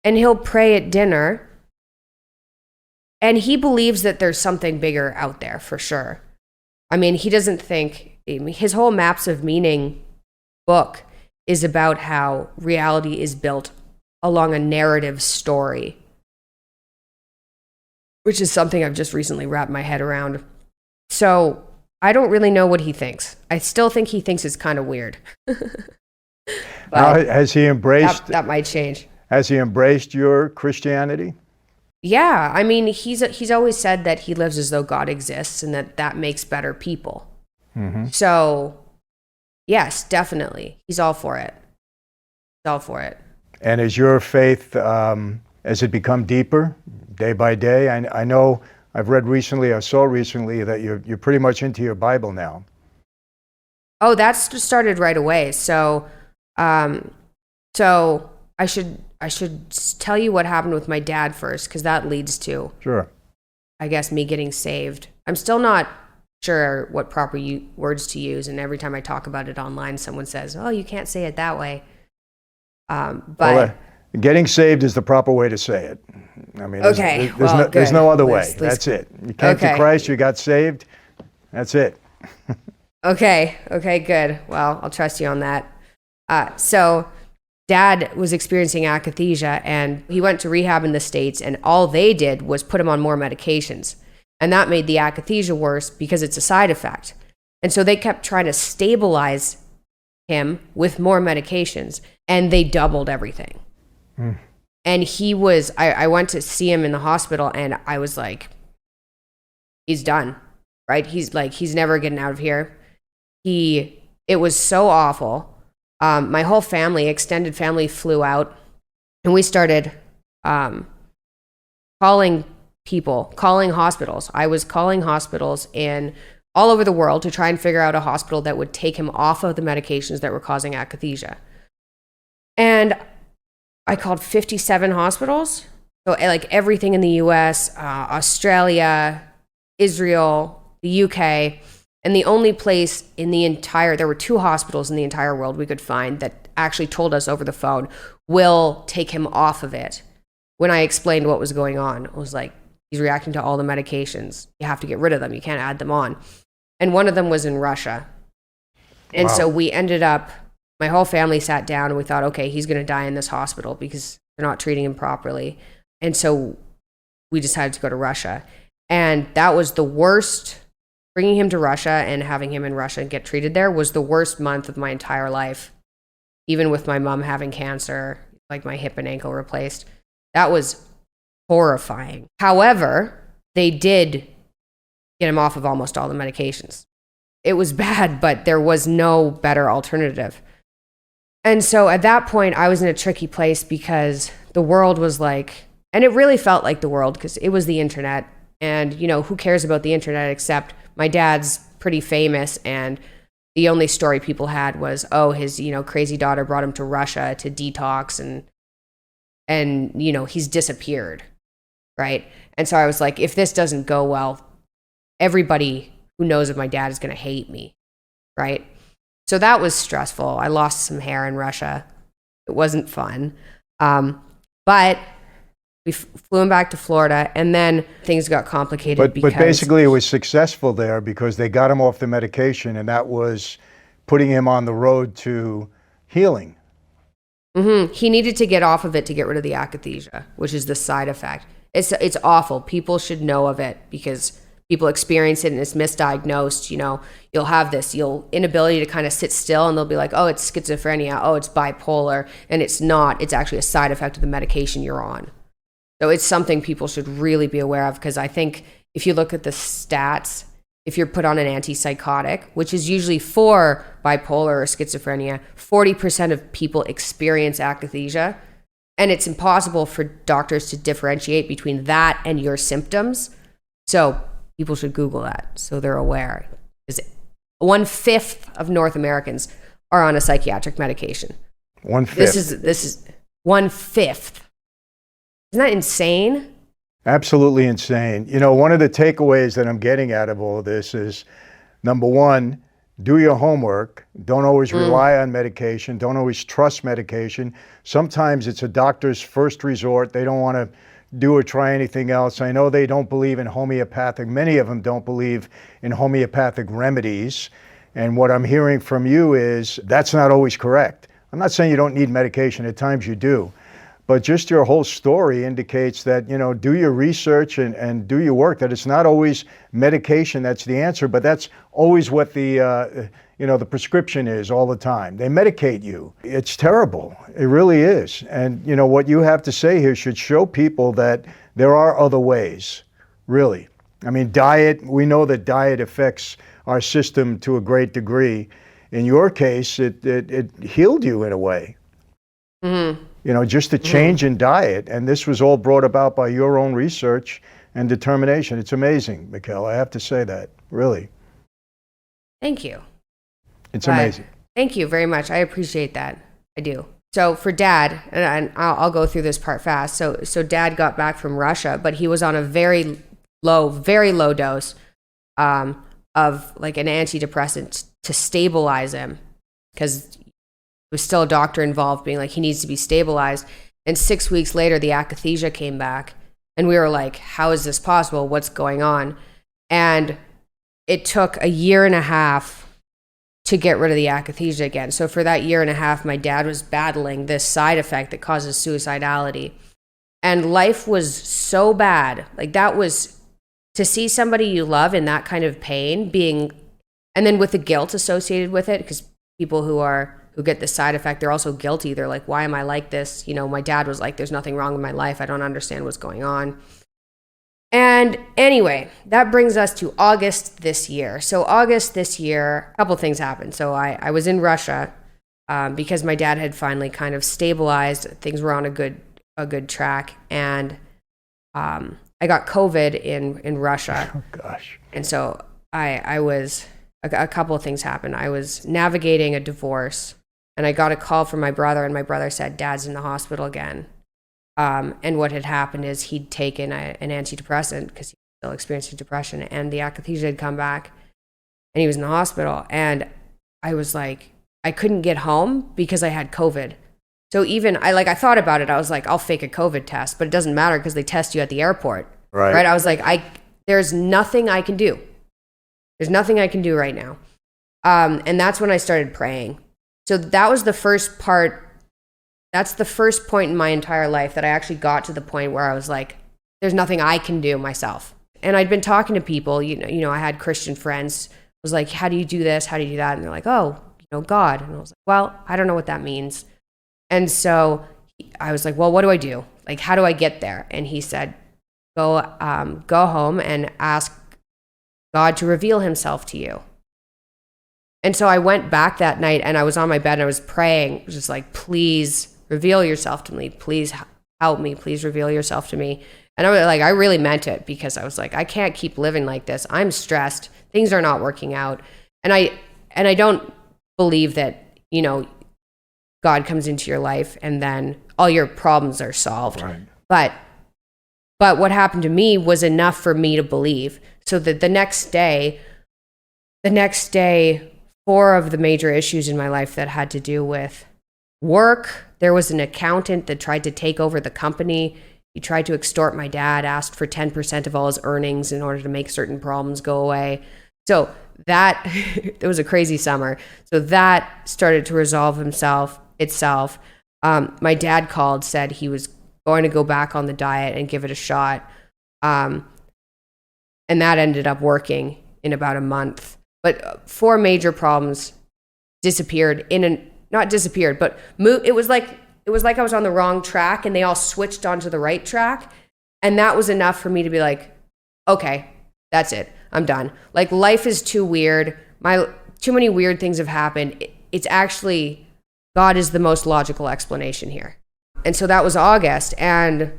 and he'll pray at dinner, and he believes that there's something bigger out there for sure. I mean, he doesn't think, his whole Maps of Meaning book is about how reality is built along a narrative story, which is something I've just recently wrapped my head around. So I don't really know what he thinks. I still think he thinks it's kind of weird. Now, has he embraced... That might change. Has he embraced your Christianity? Yeah, I mean, he's always said that he lives as though God exists and that makes better people. Mm-hmm. So, yes, definitely. He's all for it. He's all for it. And is your faith, has it become deeper day by day? I know I've read recently, I saw recently that you're pretty much into your Bible now. Oh, that's just started right away. So I should tell you what happened with my dad first, because that leads to, sure, I guess, me getting saved. I'm still not sure what proper words to use, and every time I talk about it online, someone says, "Oh, you can't say it that way." But getting saved is the proper way to say it. I mean, there's no other way. That's it. You came to Christ, you got saved. That's it. Okay, good. Well, I'll trust you on that. So Dad was experiencing akathisia, and he went to rehab in the States, and all they did was put him on more medications. And that made the akathisia worse because it's a side effect. And so they kept trying to stabilize him with more medications, and they doubled everything. And he was, I went to see him in the hospital, and I was like, he's done, right? He's never getting out of here. It was so awful. My whole family, extended family, flew out, and we started calling hospitals. I was calling hospitals in all over the world to try and figure out a hospital that would take him off of the medications that were causing akathisia. And I called 57 hospitals. So like everything in the US, Australia, Israel, the UK, and the only place there were 2 hospitals in the entire world we could find that actually told us over the phone, we'll take him off of it. When I explained what was going on, I was like, he's reacting to all the medications. You have to get rid of them. You can't add them on. And one of them was in Russia. And So we ended up, my whole family sat down and we thought, okay, he's going to die in this hospital because they're not treating him properly. And so we decided to go to Russia. And that was the worst. Bringing him to Russia and having him in Russia and get treated there was the worst month of my entire life. Even with my mom having cancer, like my hip and ankle replaced. That was horrifying. However, they did get him off of almost all the medications. It was bad, but there was no better alternative. And so at that point, I was in a tricky place because the world was like, and it really felt like the world because it was the internet. And, who cares about the internet except my dad's pretty famous, and the only story people had was, his, crazy daughter brought him to Russia to detox, and he's disappeared, right? And so I was like, if this doesn't go well, everybody who knows of my dad is going to hate me, right? So that was stressful. I lost some hair in Russia. It wasn't fun. But we flew him back to Florida, and then things got complicated. But basically it was successful there because they got him off the medication, and that was putting him on the road to healing. Mm-hmm. He needed to get off of it to get rid of the akathisia, which is the side effect. It's awful. People should know of it because people experience it and it's misdiagnosed. You'll have this inability to kind of sit still, and they'll be like, oh, it's schizophrenia. Oh, it's bipolar. And it's not. It's actually a side effect of the medication you're on. So it's something people should really be aware of, because I think if you look at the stats, if you're put on an antipsychotic, which is usually for bipolar or schizophrenia, 40% of people experience akathisia. And it's impossible for doctors to differentiate between that and your symptoms. So people should Google that so they're aware. Because 1/5 of North Americans are on a psychiatric medication. 1/5. This is 1/5. Isn't that insane? Absolutely insane. One of the takeaways that I'm getting out of all of this is, number one, do your homework. Don't always rely on medication. Don't always trust medication. Sometimes it's a doctor's first resort. They don't want to do or try anything else. I know they don't believe in homeopathic. Many of them don't believe in homeopathic remedies. And what I'm hearing from you is that's not always correct. I'm not saying you don't need medication. At times you do. But just your whole story indicates that, do your research and do your work, that it's not always medication that's the answer, but that's always what the prescription is all the time. They medicate you. It's terrible. It really is. And, what you have to say here should show people that there are other ways, really. I mean, diet, we know that diet affects our system to a great degree. In your case, it healed you in a way. Mm-hmm. Just a change in diet. And this was all brought about by your own research and determination. It's amazing, Mikhaila. I have to say that, really. Thank you. It's amazing. Thank you very much. I appreciate that. I do. So for Dad, and I'll go through this part fast. So Dad got back from Russia, but he was on a very low dose of like an antidepressant to stabilize him, because there was still a doctor involved being like, he needs to be stabilized. And 6 weeks later, the akathisia came back. And we were like, how is this possible? What's going on? And it took a year and a half to get rid of the akathisia again. So for that year and a half, my dad was battling this side effect that causes suicidality. And life was so bad. Like, that was, to see somebody you love in that kind of pain, and then with the guilt associated with it, because people who are who get this side effect, they're also guilty. They're like, why am I like this? You know, my dad was like, there's nothing wrong with my life. I don't understand what's going on. And anyway, that brings us to August this year. So August this year, a couple things happened. So I was in Russia because my dad had finally kind of stabilized. Things were on a good track. And I got COVID in Russia. Oh, gosh. And so I was, a couple of things happened. I was navigating a divorce, and I got a call from my brother, and my brother said, Dad's in the hospital again. And what had happened is he'd taken an antidepressant because he was still experiencing depression, and the akathisia had come back, and he was in the hospital. And I was like, I couldn't get home because I had COVID. So even I thought about it. I was like, I'll fake a COVID test, but it doesn't matter because they test you at the airport. Right. I was like, there's nothing I can do. There's nothing I can do right now. And that's when I started praying. So that was the first part. That's the first point in my entire life that I actually got to the point where I was like, there's nothing I can do myself. And I'd been talking to people, you know, I had Christian friends. I was like, how do you do this? How do you do that? And they're like, oh, you know, God. And I was like, well, I don't know what that means. And so I was like, well, what do I do? Like, how do I get there? And he said, go home and ask God to reveal himself to you. And so I went back that night, and I was on my bed and I was praying, just like, please reveal yourself to me. Please help me. Please reveal yourself to me. And I really meant it, because I was like, I can't keep living like this. I'm stressed. Things are not working out. And I don't believe that, you know, God comes into your life and then all your problems are solved. Right. But what happened to me was enough for me to believe. So that the next day, 4 of the major issues in my life that had to do with work. There was an accountant that tried to take over the company. He tried to extort my dad, asked for 10% of all his earnings in order to make certain problems go away. So that, it was a crazy summer. So that started to resolve itself. My dad called, said he was going to go back on the diet and give it a shot. And that ended up working in about a month. But 4 major problems disappeared not disappeared, but it was like I was on the wrong track, and they all switched onto the right track. And that was enough for me to be like, okay, that's it. I'm done. Like, life is too weird. Too many weird things have happened. It's actually, God is the most logical explanation here. And so that was August, and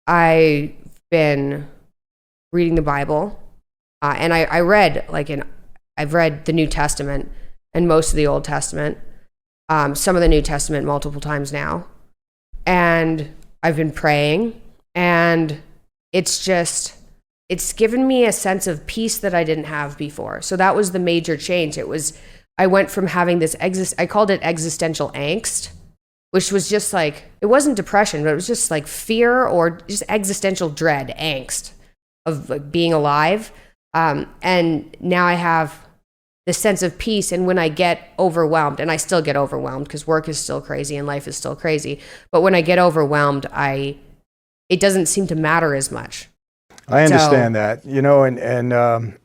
I've been reading the Bible, and I've read the New Testament and most of the Old Testament, some of the New Testament multiple times now. And I've been praying, and it's given me a sense of peace that I didn't have before. So that was the major change. I went from having this, I called it existential angst, which was just like, it wasn't depression, but it was just like fear or just existential dread, angst of like being alive. And now I have this sense of peace. And when I get overwhelmed, and I still get overwhelmed because work is still crazy and life is still crazy, but when I get overwhelmed, it doesn't seem to matter as much. I understand that, you know, and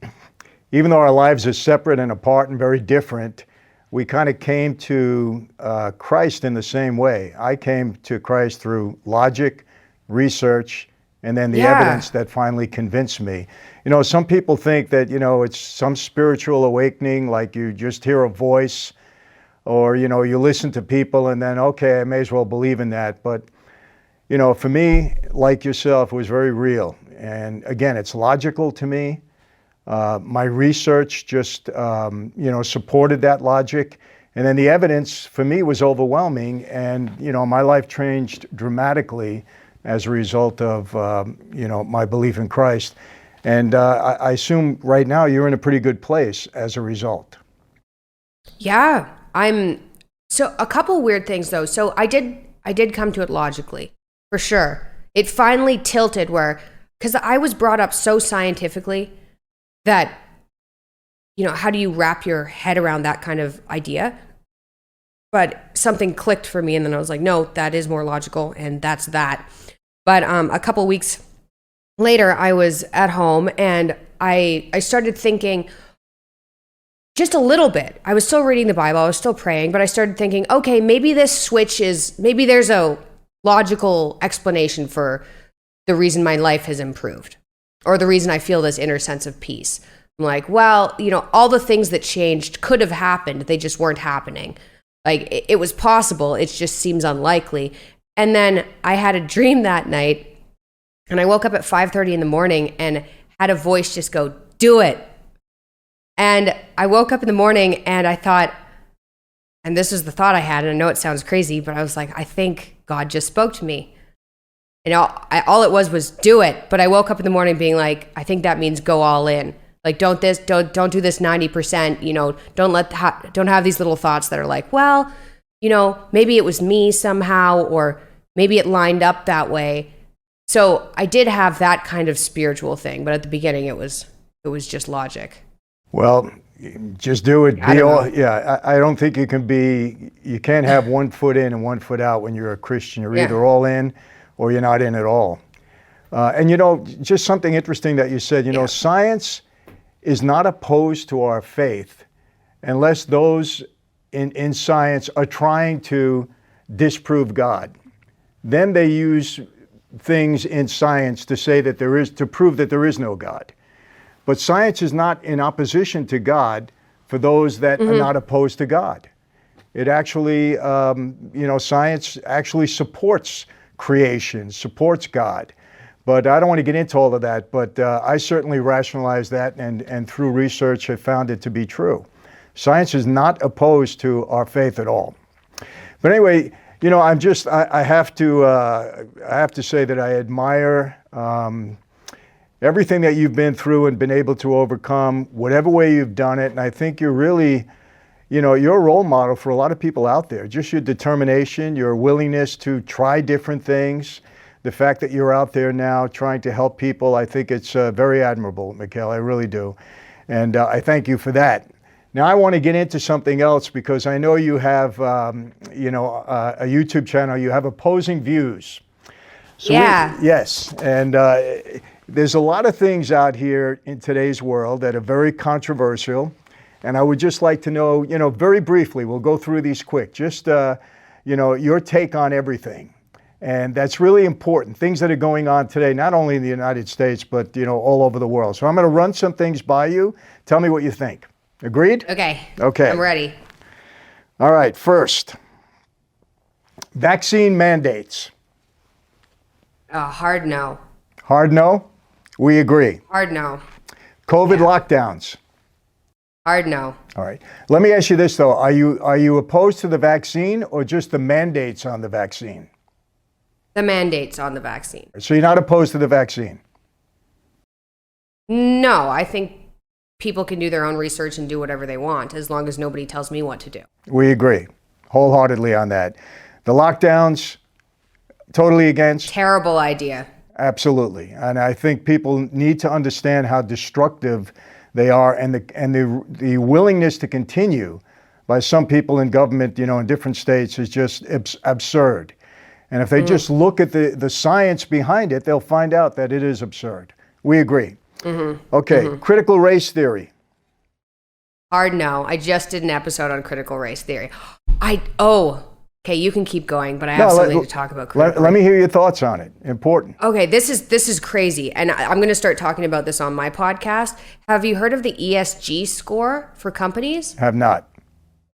even though our lives are separate and apart and very different, we kind of came to Christ in the same way. I came to Christ through logic, research, and then the evidence that finally convinced me. You know, some people think that, you know, it's some spiritual awakening, like you just hear a voice, or, you know, you listen to people and then, okay, I may as well believe in that. But, you know, for me, like yourself, it was very real. And again, it's logical to me. My research just, you know, supported that logic. And then the evidence for me was overwhelming. And, you know, my life changed dramatically as a result of, you know, my belief in Christ. And I assume right now you're in a pretty good place as a result. Yeah, so a couple weird things though. So I did come to it logically, for sure. It finally tilted because I was brought up so scientifically that, you know, how do you wrap your head around that kind of idea? But something clicked for me, and then I was like, no, that is more logical, and that's that. But a couple weeks later, I was at home, and I started thinking, just a little bit. I was still reading the Bible. I was still praying, but I started thinking, okay, maybe maybe there's a logical explanation for the reason my life has improved or the reason I feel this inner sense of peace. I'm like, well, all the things that changed could have happened. They just weren't happening. Like it was possible. It just seems unlikely. And then I had a dream that night and I woke up at 5:30 in the morning and had a voice just go, do it. And I woke up in the morning and I thought, and this is the thought I had, and I know it sounds crazy, but I was like, I think God just spoke to me. And all it was do it. But I woke up in the morning being like, I think that means go all in. Like, don't do this 90%, don't have these little thoughts that are like, well, maybe it was me somehow, or maybe it lined up that way. So I did have that kind of spiritual thing, but at the beginning it was just logic. Well, just do it. I don't think you can't have one foot in and one foot out when you're a Christian. You're either all in or you're not in at all. And just something interesting that you said, science is not opposed to our faith unless those in science are trying to disprove God. Then they use things in science to say that to prove that there is no God. But science is not in opposition to God for those that are not opposed to God. It actually, science actually supports creation, supports God. But I don't want to get into all of that, but I certainly rationalize that and through research have found it to be true. Science is not opposed to our faith at all. But anyway, I have to say that I admire everything that you've been through and been able to overcome, whatever way you've done it. And I think you're really, you're a role model for a lot of people out there. Just your determination, your willingness to try different things, the fact that you're out there now trying to help people, I think it's very admirable, Mikhaila, I really do. And I thank you for that. Now I want to get into something else because I know you have, a YouTube channel. You have Opposing Views. So yes, and there's a lot of things out here in today's world that are very controversial, and I would just like to know, very briefly, we'll go through these quick, just, your take on everything. And that's really important, things that are going on today, not only in the United States, but, all over the world. So I'm going to run some things by you. Tell me what you think. Agreed? Okay. I'm ready. All right, first, vaccine mandates. Hard no. Hard no? We agree. Hard no. COVID lockdowns. Hard no. All right. Let me ask you this though. Are you opposed to the vaccine or just the mandates on the vaccine? The mandates on the vaccine. So you're not opposed to the vaccine? No, I think people can do their own research and do whatever they want as long as nobody tells me what to do. We agree wholeheartedly on that. The lockdowns, totally against? Terrible idea. Absolutely. And I think people need to understand how destructive they are and the willingness to continue by some people in government, in different states is just absurd. And if they just look at the science behind it, they'll find out that it is absurd. We agree. Okay, critical race theory. Hard no. I just did an episode on critical race theory. Okay, you can keep going, but I absolutely need to talk about critical race. Let me hear your thoughts on it. Important. Okay, this is crazy, and I'm going to start talking about this on my podcast. Have you heard of the ESG score for companies? Have not.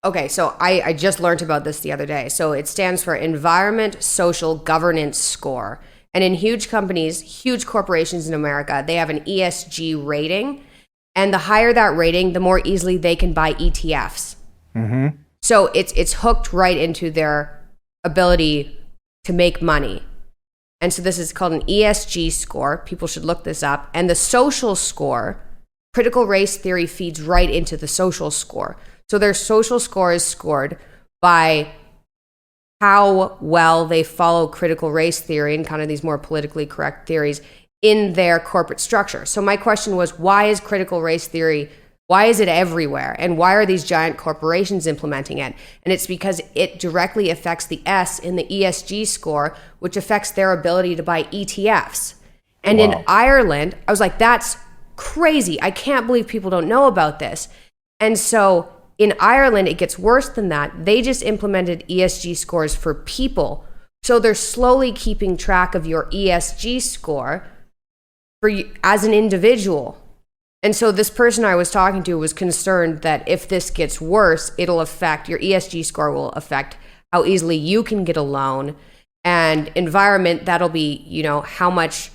Okay, so I just learned about this the other day. So it stands for Environment Social Governance Score. And in huge companies, huge corporations in America, they have an ESG rating. And the higher that rating, the more easily they can buy ETFs. So it's hooked right into their ability to make money. And so this is called an ESG score. People should look this up. And the social score, critical race theory feeds right into the social score. So their social score is scored by how well they follow critical race theory and kind of these more politically correct theories in their corporate structure. So my question was, why is critical race theory, why is it everywhere? And why are these giant corporations implementing it? And it's because it directly affects the S in the ESG score, which affects their ability to buy ETFs. And in Ireland, I was like, that's crazy. I can't believe people don't know about this. And so in Ireland, it gets worse than that. They just implemented ESG scores for people. So they're slowly keeping track of your ESG score for you as an individual. And so this person I was talking to was concerned that if this gets worse, it'll affect your ESG score, will affect how easily you can get a loan. And environment, that'll be, how much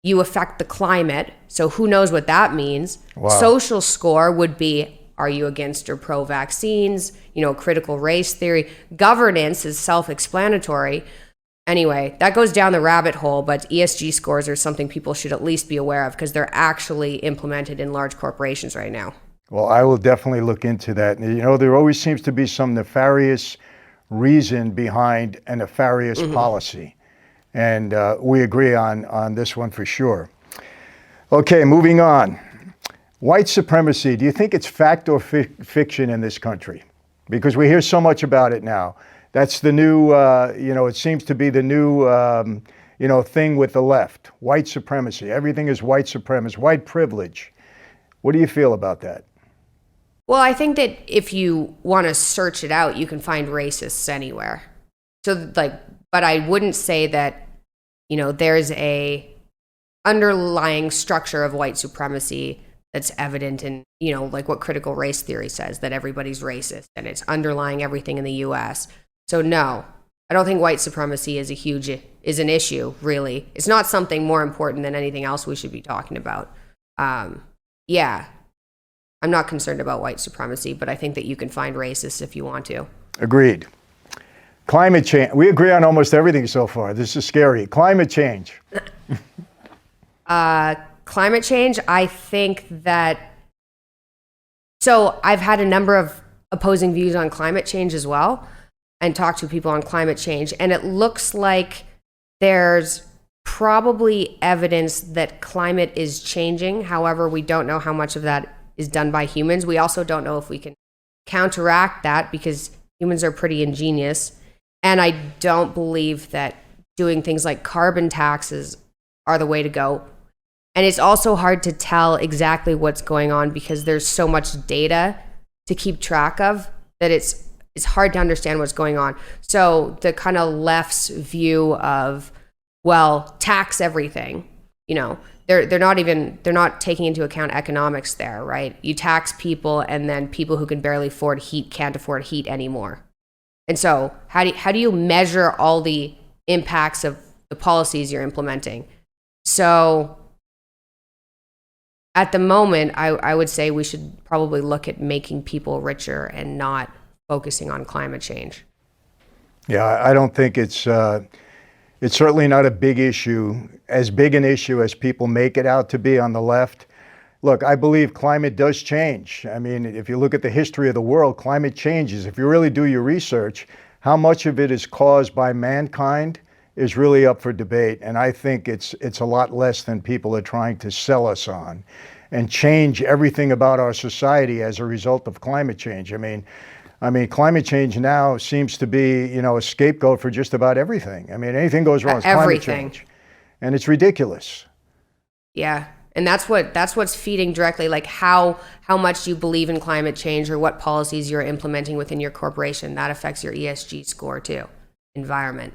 you affect the climate. So who knows what that means. Wow. Social score would be, are you against or pro vaccines? Critical race theory. Governance is self-explanatory. Anyway, that goes down the rabbit hole, but ESG scores are something people should at least be aware of because they're actually implemented in large corporations right now. Well, I will definitely look into that. There always seems to be some nefarious reason behind a nefarious policy. And we agree on this one for sure. Okay, moving on. White supremacy, do you think it's fact or fiction in this country? Because we hear so much about it now. That's the new, it seems to be the new, thing with the left. White supremacy. Everything is white supremacy, white privilege. What do you feel about that? Well, I think that if you want to search it out, you can find racists anywhere. So but I wouldn't say that, there's a underlying structure of white supremacy that's evident in, what critical race theory says, that everybody's racist and it's underlying everything in the US. So no, I don't think white supremacy is an issue, really. It's not something more important than anything else we should be talking about. Yeah, I'm not concerned about white supremacy, but I think that you can find racists if you want to. Agreed. Climate change. We agree on almost everything so far. This is scary. Climate change. Climate change, I think that... So I've had a number of opposing views on climate change as well, and talked to people on climate change, and it looks like there's probably evidence that climate is changing. However, we don't know how much of that is done by humans. We also don't know if we can counteract that because humans are pretty ingenious. And I don't believe that doing things like carbon taxes are the way to go. And it's also hard to tell exactly what's going on because there's so much data to keep track of that it's hard to understand what's going on. So the kind of left's view of, well, tax everything, they're not taking into account economics there, right? You tax people and then people who can barely afford heat can't afford heat anymore. And so how do you measure all the impacts of the policies you're implementing? So at the moment, I would say we should probably look at making people richer and not focusing on climate change. Yeah, I don't think it's certainly not a big issue, as big an issue as people make it out to be on the left. Look, I believe climate does change. I mean, if you look at the history of the world, climate changes. If you really do your research, how much of it is caused by mankind is really up for debate. And I think it's a lot less than people are trying to sell us on and change everything about our society as a result of climate change. I mean, climate change now seems to be, a scapegoat for just about everything. I mean, anything goes wrong, it's climate change. And it's ridiculous. Yeah. And that's what's feeding directly, like how much you believe in climate change or what policies you're implementing within your corporation. That affects your ESG score too, environment.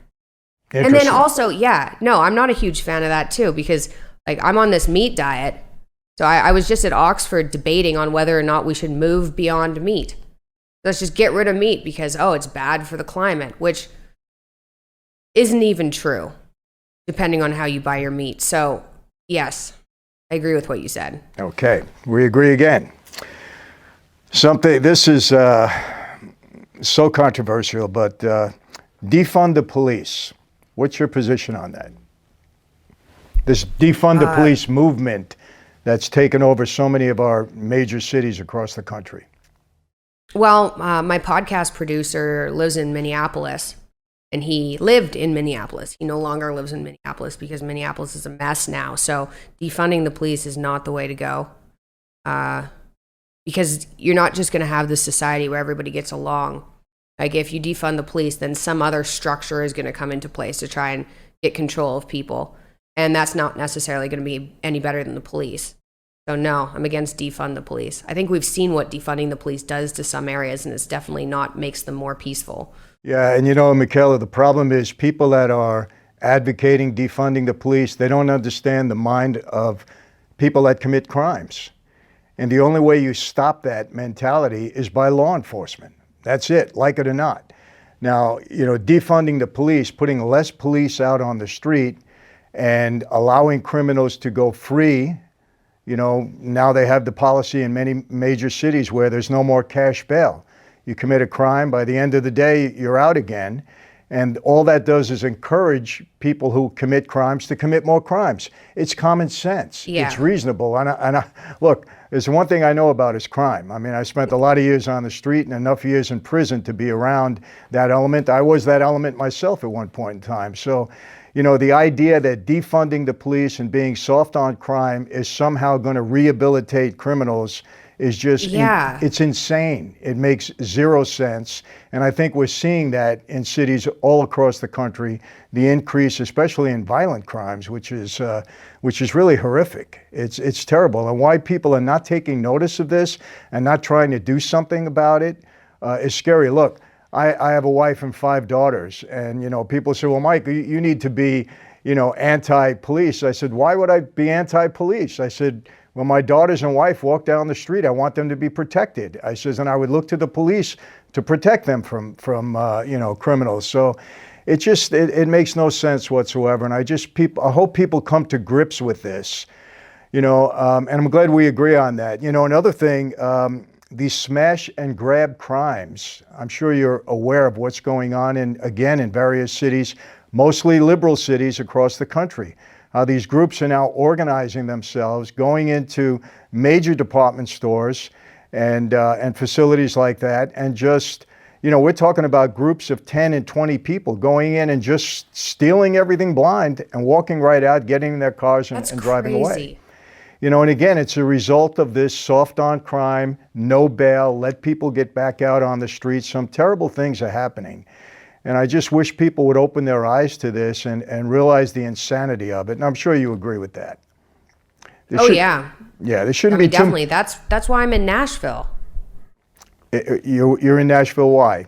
And then also, I'm not a huge fan of that too, because I'm on this meat diet. So I was just at Oxford debating on whether or not we should move beyond meat. Let's just get rid of meat because, it's bad for the climate, which isn't even true, depending on how you buy your meat. So, yes, I agree with what you said. Okay, we agree again. This is so controversial, but defund the police. What's your position on that? This defund the police movement that's taken over so many of our major cities across the country. Well, my podcast producer lives in Minneapolis, and he lived in Minneapolis. He no longer lives in Minneapolis because Minneapolis is a mess now. So defunding the police is not the way to go, because you're not just going to have this society where everybody gets along. Like if you defund the police, then some other structure is going to come into place to try and get control of people. And that's not necessarily going to be any better than the police. So no, I'm against defund the police. I think we've seen what defunding the police does to some areas, and it's definitely not makes them more peaceful. Yeah, and Mikhaila, the problem is people that are advocating defunding the police, they don't understand the mind of people that commit crimes. And the only way you stop that mentality is by law enforcement. That's it, like it or not. Now, defunding the police, putting less police out on the street and allowing criminals to go free. Now they have the policy in many major cities where there's no more cash bail. You commit a crime, by the end of the day, you're out again. And all that does is encourage people who commit crimes to commit more crimes. It's common sense. Yeah. It's reasonable. Look, there's one thing I know about is crime. I mean, I spent a lot of years on the street and enough years in prison to be around that element. I was that element myself at one point in time. So, the idea that defunding the police and being soft on crime is somehow going to rehabilitate criminals is just, it's insane. It makes zero sense. And I think we're seeing that in cities all across the country, the increase, especially in violent crimes, which is really horrific. It's terrible. And why people are not taking notice of this and not trying to do something about it is scary. Look, I have a wife and 5 daughters, and people say, well, Mike, you need to be anti-police. I said, why would I be anti-police? I said, when my daughters and wife walk down the street, I want them to be protected. I says, and I would look to the police to protect them from criminals. So it makes no sense whatsoever. And I hope people come to grips with this, and I'm glad we agree on that. Another thing, these smash and grab crimes, I'm sure you're aware of what's going on in various cities, mostly liberal cities across the country. How these groups are now organizing themselves, going into major department stores and facilities like that, and just, we're talking about groups of 10 and 20 people going in and just stealing everything blind and walking right out, getting in their cars and driving away. And again, it's a result of this soft on crime, no bail, let people get back out on the streets. Some terrible things are happening. And I just wish people would open their eyes to this and realize the insanity of it. And I'm sure you agree with that. Yeah. Yeah, there shouldn't be definitely. That's why I'm in Nashville. You're in Nashville, why?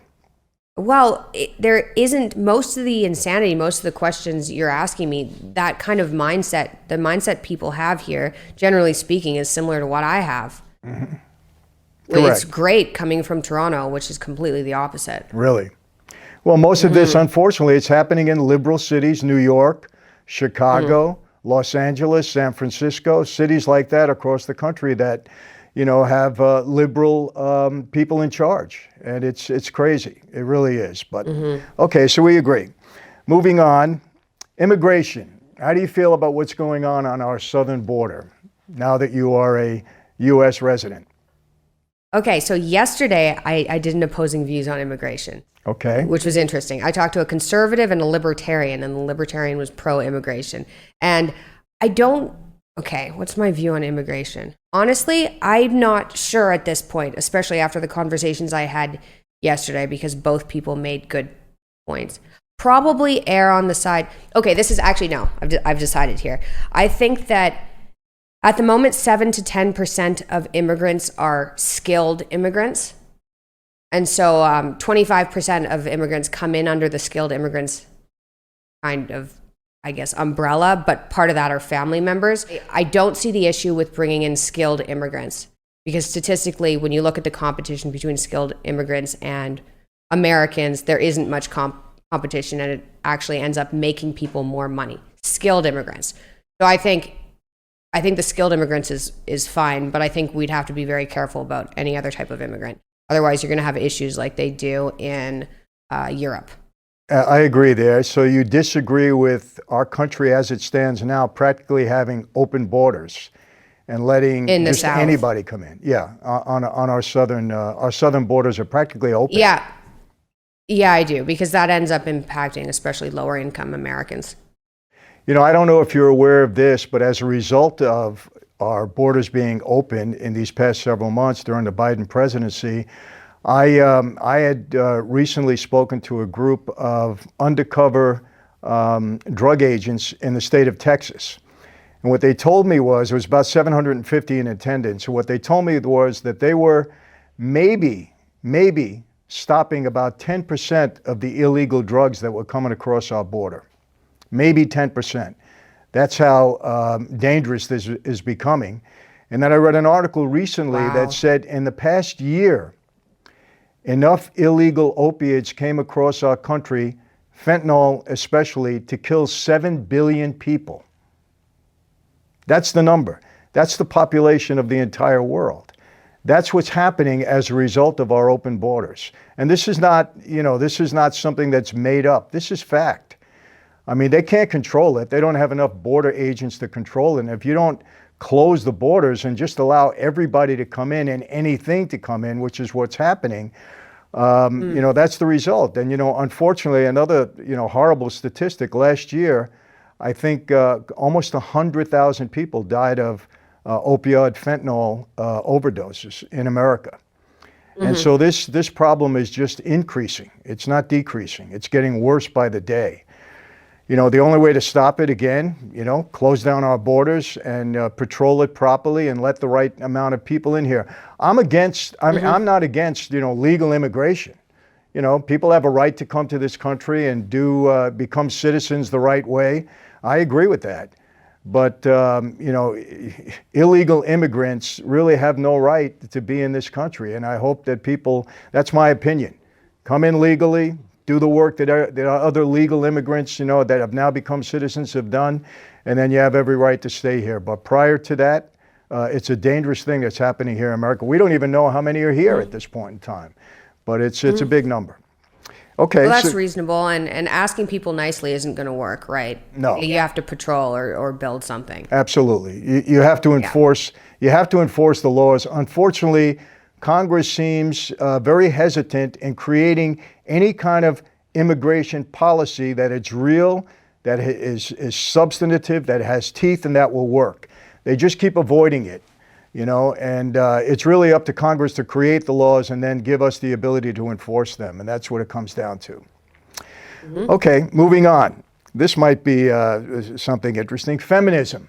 Well, there isn't, most of the insanity, most of the questions you're asking me, that kind of mindset, the mindset people have here, generally speaking, is similar to what I have. Mm-hmm. It's great coming from Toronto, which is completely the opposite. Really? Well, most of this, unfortunately, it's happening in liberal cities, New York, Chicago, Los Angeles, San Francisco, cities like that across the country that, have liberal people in charge. And it's crazy. It really is. But, okay, so we agree. Moving on, immigration. How do you feel about what's going on our southern border now that you are a U.S. resident? Okay, so yesterday I did an opposing views on immigration. Okay. Which was interesting. I talked to a conservative and a libertarian, and the libertarian was pro-immigration. And what's my view on immigration? Honestly, I'm not sure at this point, especially after the conversations I had yesterday, because both people made good points. Probably err on the side. Okay, this is actually, no, I've decided here. I think that at the moment, 7 to 10% of immigrants are skilled immigrants. And so 25% of immigrants come in under the skilled immigrants kind of, umbrella, but part of that are family members. I don't see the issue with bringing in skilled immigrants because statistically, when you look at the competition between skilled immigrants and Americans, there isn't much competition, and it actually ends up making people more money. Skilled immigrants. So I think the skilled immigrants is fine, but I think we'd have to be very careful about any other type of immigrant. Otherwise, you're going to have issues like they do in Europe. I agree there. So you disagree with our country as it stands now, practically having open borders and letting just anybody come in. Yeah, on our southern borders are practically open. Yeah, I do, because that ends up impacting especially lower income Americans. I don't know if you're aware of this, but as a result of our borders being open in these past several months during the Biden presidency, I had recently spoken to a group of undercover drug agents in the state of Texas. And what they told me was, it was about 750 in attendance. And what they told me was that they were maybe stopping about 10% of the illegal drugs that were coming across our border. Maybe 10%. That's how dangerous this is becoming. And then I read an article recently that said in the past year, enough illegal opiates came across our country, fentanyl especially, to kill 7 billion people. That's the number. That's the population of the entire world. That's what's happening as a result of our open borders. And this is not, this is not something that's made up. This is fact. I mean, they can't control it. They don't have enough border agents to control it. And if you don't close the borders and just allow everybody to come in and anything to come in, which is what's happening, that's the result. And, unfortunately, another, horrible statistic, last year, I think almost 100,000 people died of opioid fentanyl overdoses in America. Mm-hmm. And so this problem is just increasing. It's not decreasing. It's getting worse by the day. The only way to stop it, again, close down our borders and patrol it properly and let the right amount of people in here. I'm not against, legal immigration. People have a right to come to this country and become citizens the right way. I agree with that. But, illegal immigrants really have no right to be in this country. And I hope that people, that's my opinion, come in legally, do the work that other legal immigrants, that have now become citizens have done, and then you have every right to stay here. But prior to that, it's a dangerous thing that's happening here in America. We don't even know how many are here at this point in time, but it's a big number. Okay. Well, that's reasonable, and asking people nicely isn't going to work, right? No. You have to patrol or build something. Absolutely. You have to enforce. You have to enforce the laws. Unfortunately, Congress seems very hesitant in creating any kind of immigration policy that it's real, that is substantive, that has teeth, and that will work. They just keep avoiding it, and it's really up to Congress to create the laws and then give us the ability to enforce them, and that's what it comes down to. Mm-hmm. Okay, moving on. This might be something interesting. Feminism.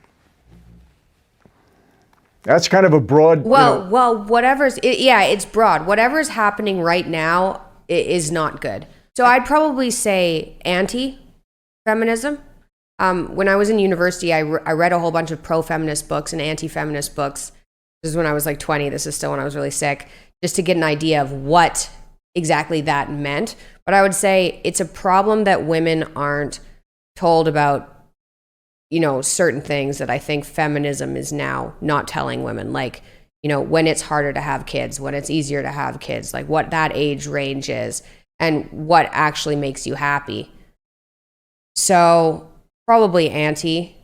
That's kind of a broad. Well, it's broad. Whatever's happening right now is not good. So I'd probably say anti-feminism. When I was in university, I read a whole bunch of pro-feminist books and anti-feminist books. This is when I was like 20. This is still when I was really sick, just to get an idea of what exactly that meant. But I would say it's a problem that women aren't told about, certain things that I think feminism is now not telling women, like, when it's harder to have kids, when it's easier to have kids, like what that age range is and what actually makes you happy. So probably anti,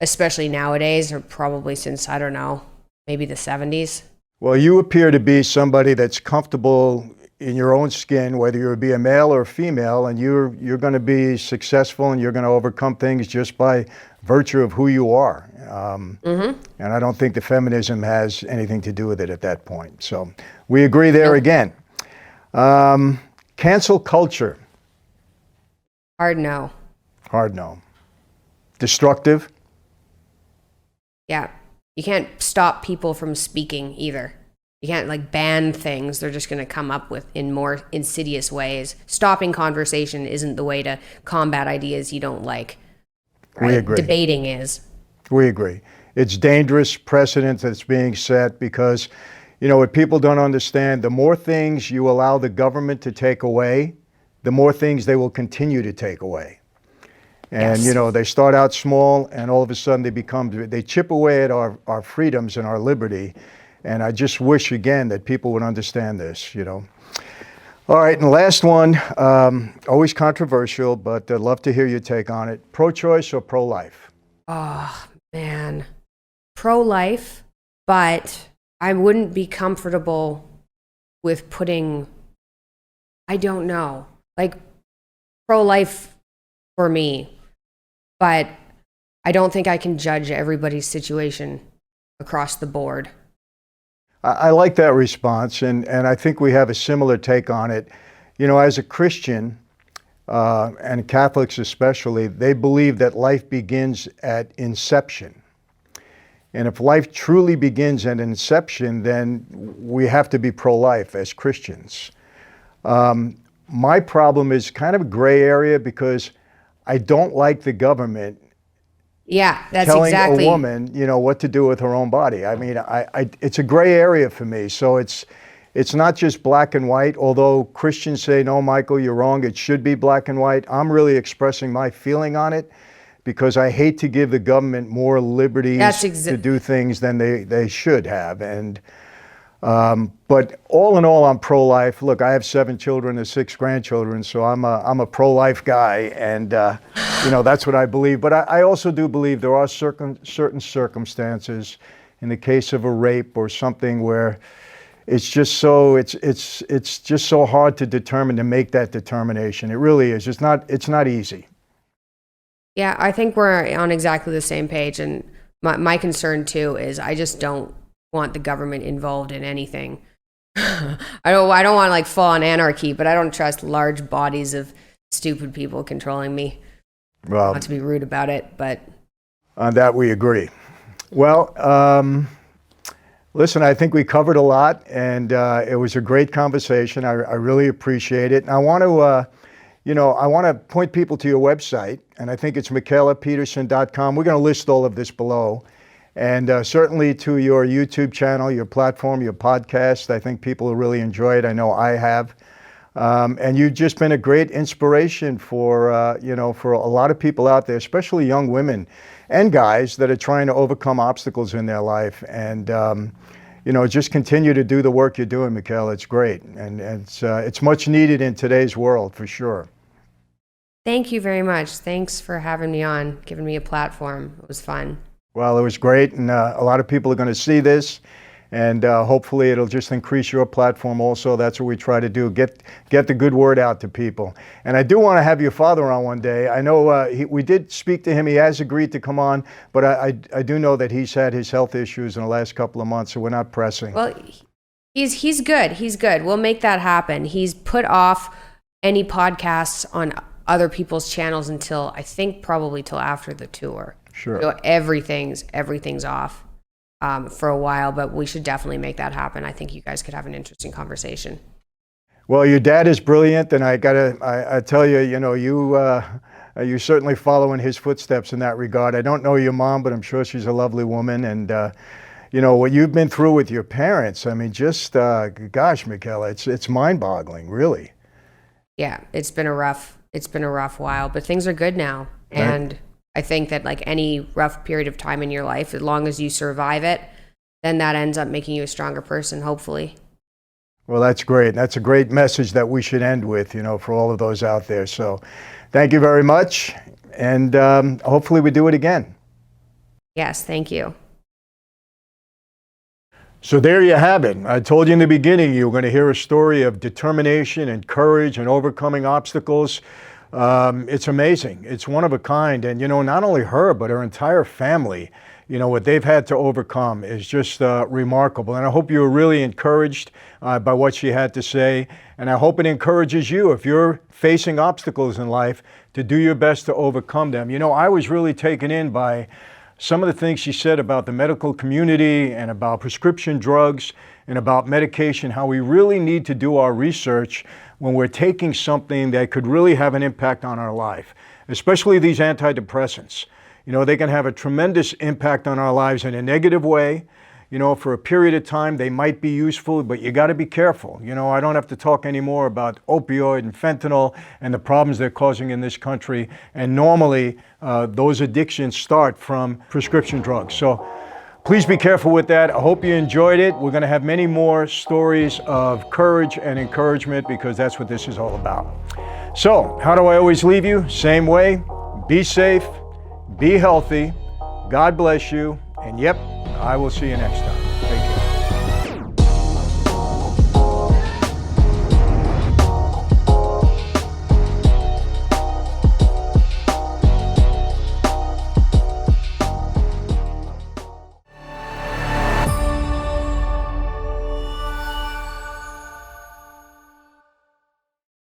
especially nowadays, or probably since, I don't know, maybe the 70s. Well, you appear to be somebody that's comfortable in your own skin, whether you be a male or a female, and you're going to be successful and you're going to overcome things just by virtue of who you are. And I don't think the feminism has anything to do with it at that point. So we agree there again. Cancel culture. Hard no. Hard no. Destructive. Yeah. You can't stop people from speaking either. You can't ban things. They're just going to come up with in more insidious ways. Stopping conversation isn't the way to combat ideas you don't like. Right? We agree. Debating is. We agree. It's dangerous precedent that's being set because, what people don't understand, the more things you allow the government to take away, the more things they will continue to take away. And, yes. They start out small and all of a sudden they chip away at our freedoms and our liberty. And I just wish, again, that people would understand this, All right, and the last one, always controversial, but I'd love to hear your take on it. Pro-choice or pro-life? Oh, man. Pro-life, but I wouldn't be comfortable with putting, I don't know, pro-life for me, but I don't think I can judge everybody's situation across the board. I like that response, and I think we have a similar take on it. As a Christian, and Catholics especially, they believe that life begins at inception. And if life truly begins at inception, then we have to be pro-life as Christians. My problem is kind of a gray area because I don't like the government that's telling exactly a woman, what to do with her own body. I mean, it's a gray area for me. So it's not just black and white, although Christians say, no, Michael, you're wrong. It should be black and white. I'm really expressing my feeling on it because I hate to give the government more liberties to do things than they should have. And but all in all, I'm pro-life. Look, I have 7 children and 6 grandchildren, so I'm a pro-life guy, and that's what I believe. But I also do believe there are certain circumstances, in the case of a rape or something, where it's just so hard to determine, to make that determination. It really is. It's not easy. Yeah, I think we're on exactly the same page, and my concern too is I just don't want the government involved in anything. I don't want to like fall on anarchy, but I don't trust large bodies of stupid people controlling me. Well, not to be rude about it, but on that we agree. Well, listen, I think we covered a lot, and it was a great conversation. I really appreciate it. And I want to point people to your website, and I think it's MikhailaPeterson.com. We're going to list all of this below. And certainly to your YouTube channel, your platform, your podcast. I think people will really enjoy it. I know I have. And you've just been a great inspiration for a lot of people out there, especially young women and guys that are trying to overcome obstacles in their life. And, just continue to do the work you're doing, Mikhaila. It's great. And it's much needed in today's world, for sure. Thank you very much. Thanks for having me on, giving me a platform. It was fun. Well, it was great, and a lot of people are going to see this, and hopefully it'll just increase your platform also. That's what we try to do, get the good word out to people. And I do want to have your father on one day. I know we did speak to him. He has agreed to come on, but I do know that he's had his health issues in the last couple of months, so we're not pressing. Well, he's good. He's good. We'll make that happen. He's put off any podcasts on other people's channels until, I think, probably till after the tour. Sure. So everything's off for a while, but we should definitely make that happen. I think you guys could have an interesting conversation. Well, your dad is brilliant, and I tell you, you're certainly following his footsteps in that regard. I don't know your mom, but I'm sure she's a lovely woman, and what you've been through with your parents. I mean, just gosh, Mikhaila, it's mind-boggling, really. Yeah, it's been a rough while, but things are good now, and I think that like any rough period of time in your life, as long as you survive it, then that ends up making you a stronger person, hopefully. Well, that's great. That's a great message that we should end with, for all of those out there. So thank you very much. And hopefully we do it again. Yes, thank you. So there you have it. I told you in the beginning you were going to hear a story of determination and courage and overcoming obstacles. It's amazing. It's one of a kind. And, not only her, but her entire family, what they've had to overcome is just remarkable. And I hope you were really encouraged by what she had to say. And I hope it encourages you, if you're facing obstacles in life, to do your best to overcome them. I was really taken in by some of the things she said about the medical community and about prescription drugs and about medication, how we really need to do our research when we're taking something that could really have an impact on our life, especially these antidepressants. They can have a tremendous impact on our lives in a negative way. For a period of time, they might be useful, but you got to be careful. I don't have to talk anymore about opioid and fentanyl and the problems they're causing in this country. And normally, those addictions start from prescription drugs. So please be careful with that. I hope you enjoyed it. We're going to have many more stories of courage and encouragement, because that's what this is all about. So, how do I always leave you? Same way. Be safe, be healthy, God bless you, and yep, I will see you next time. Take care.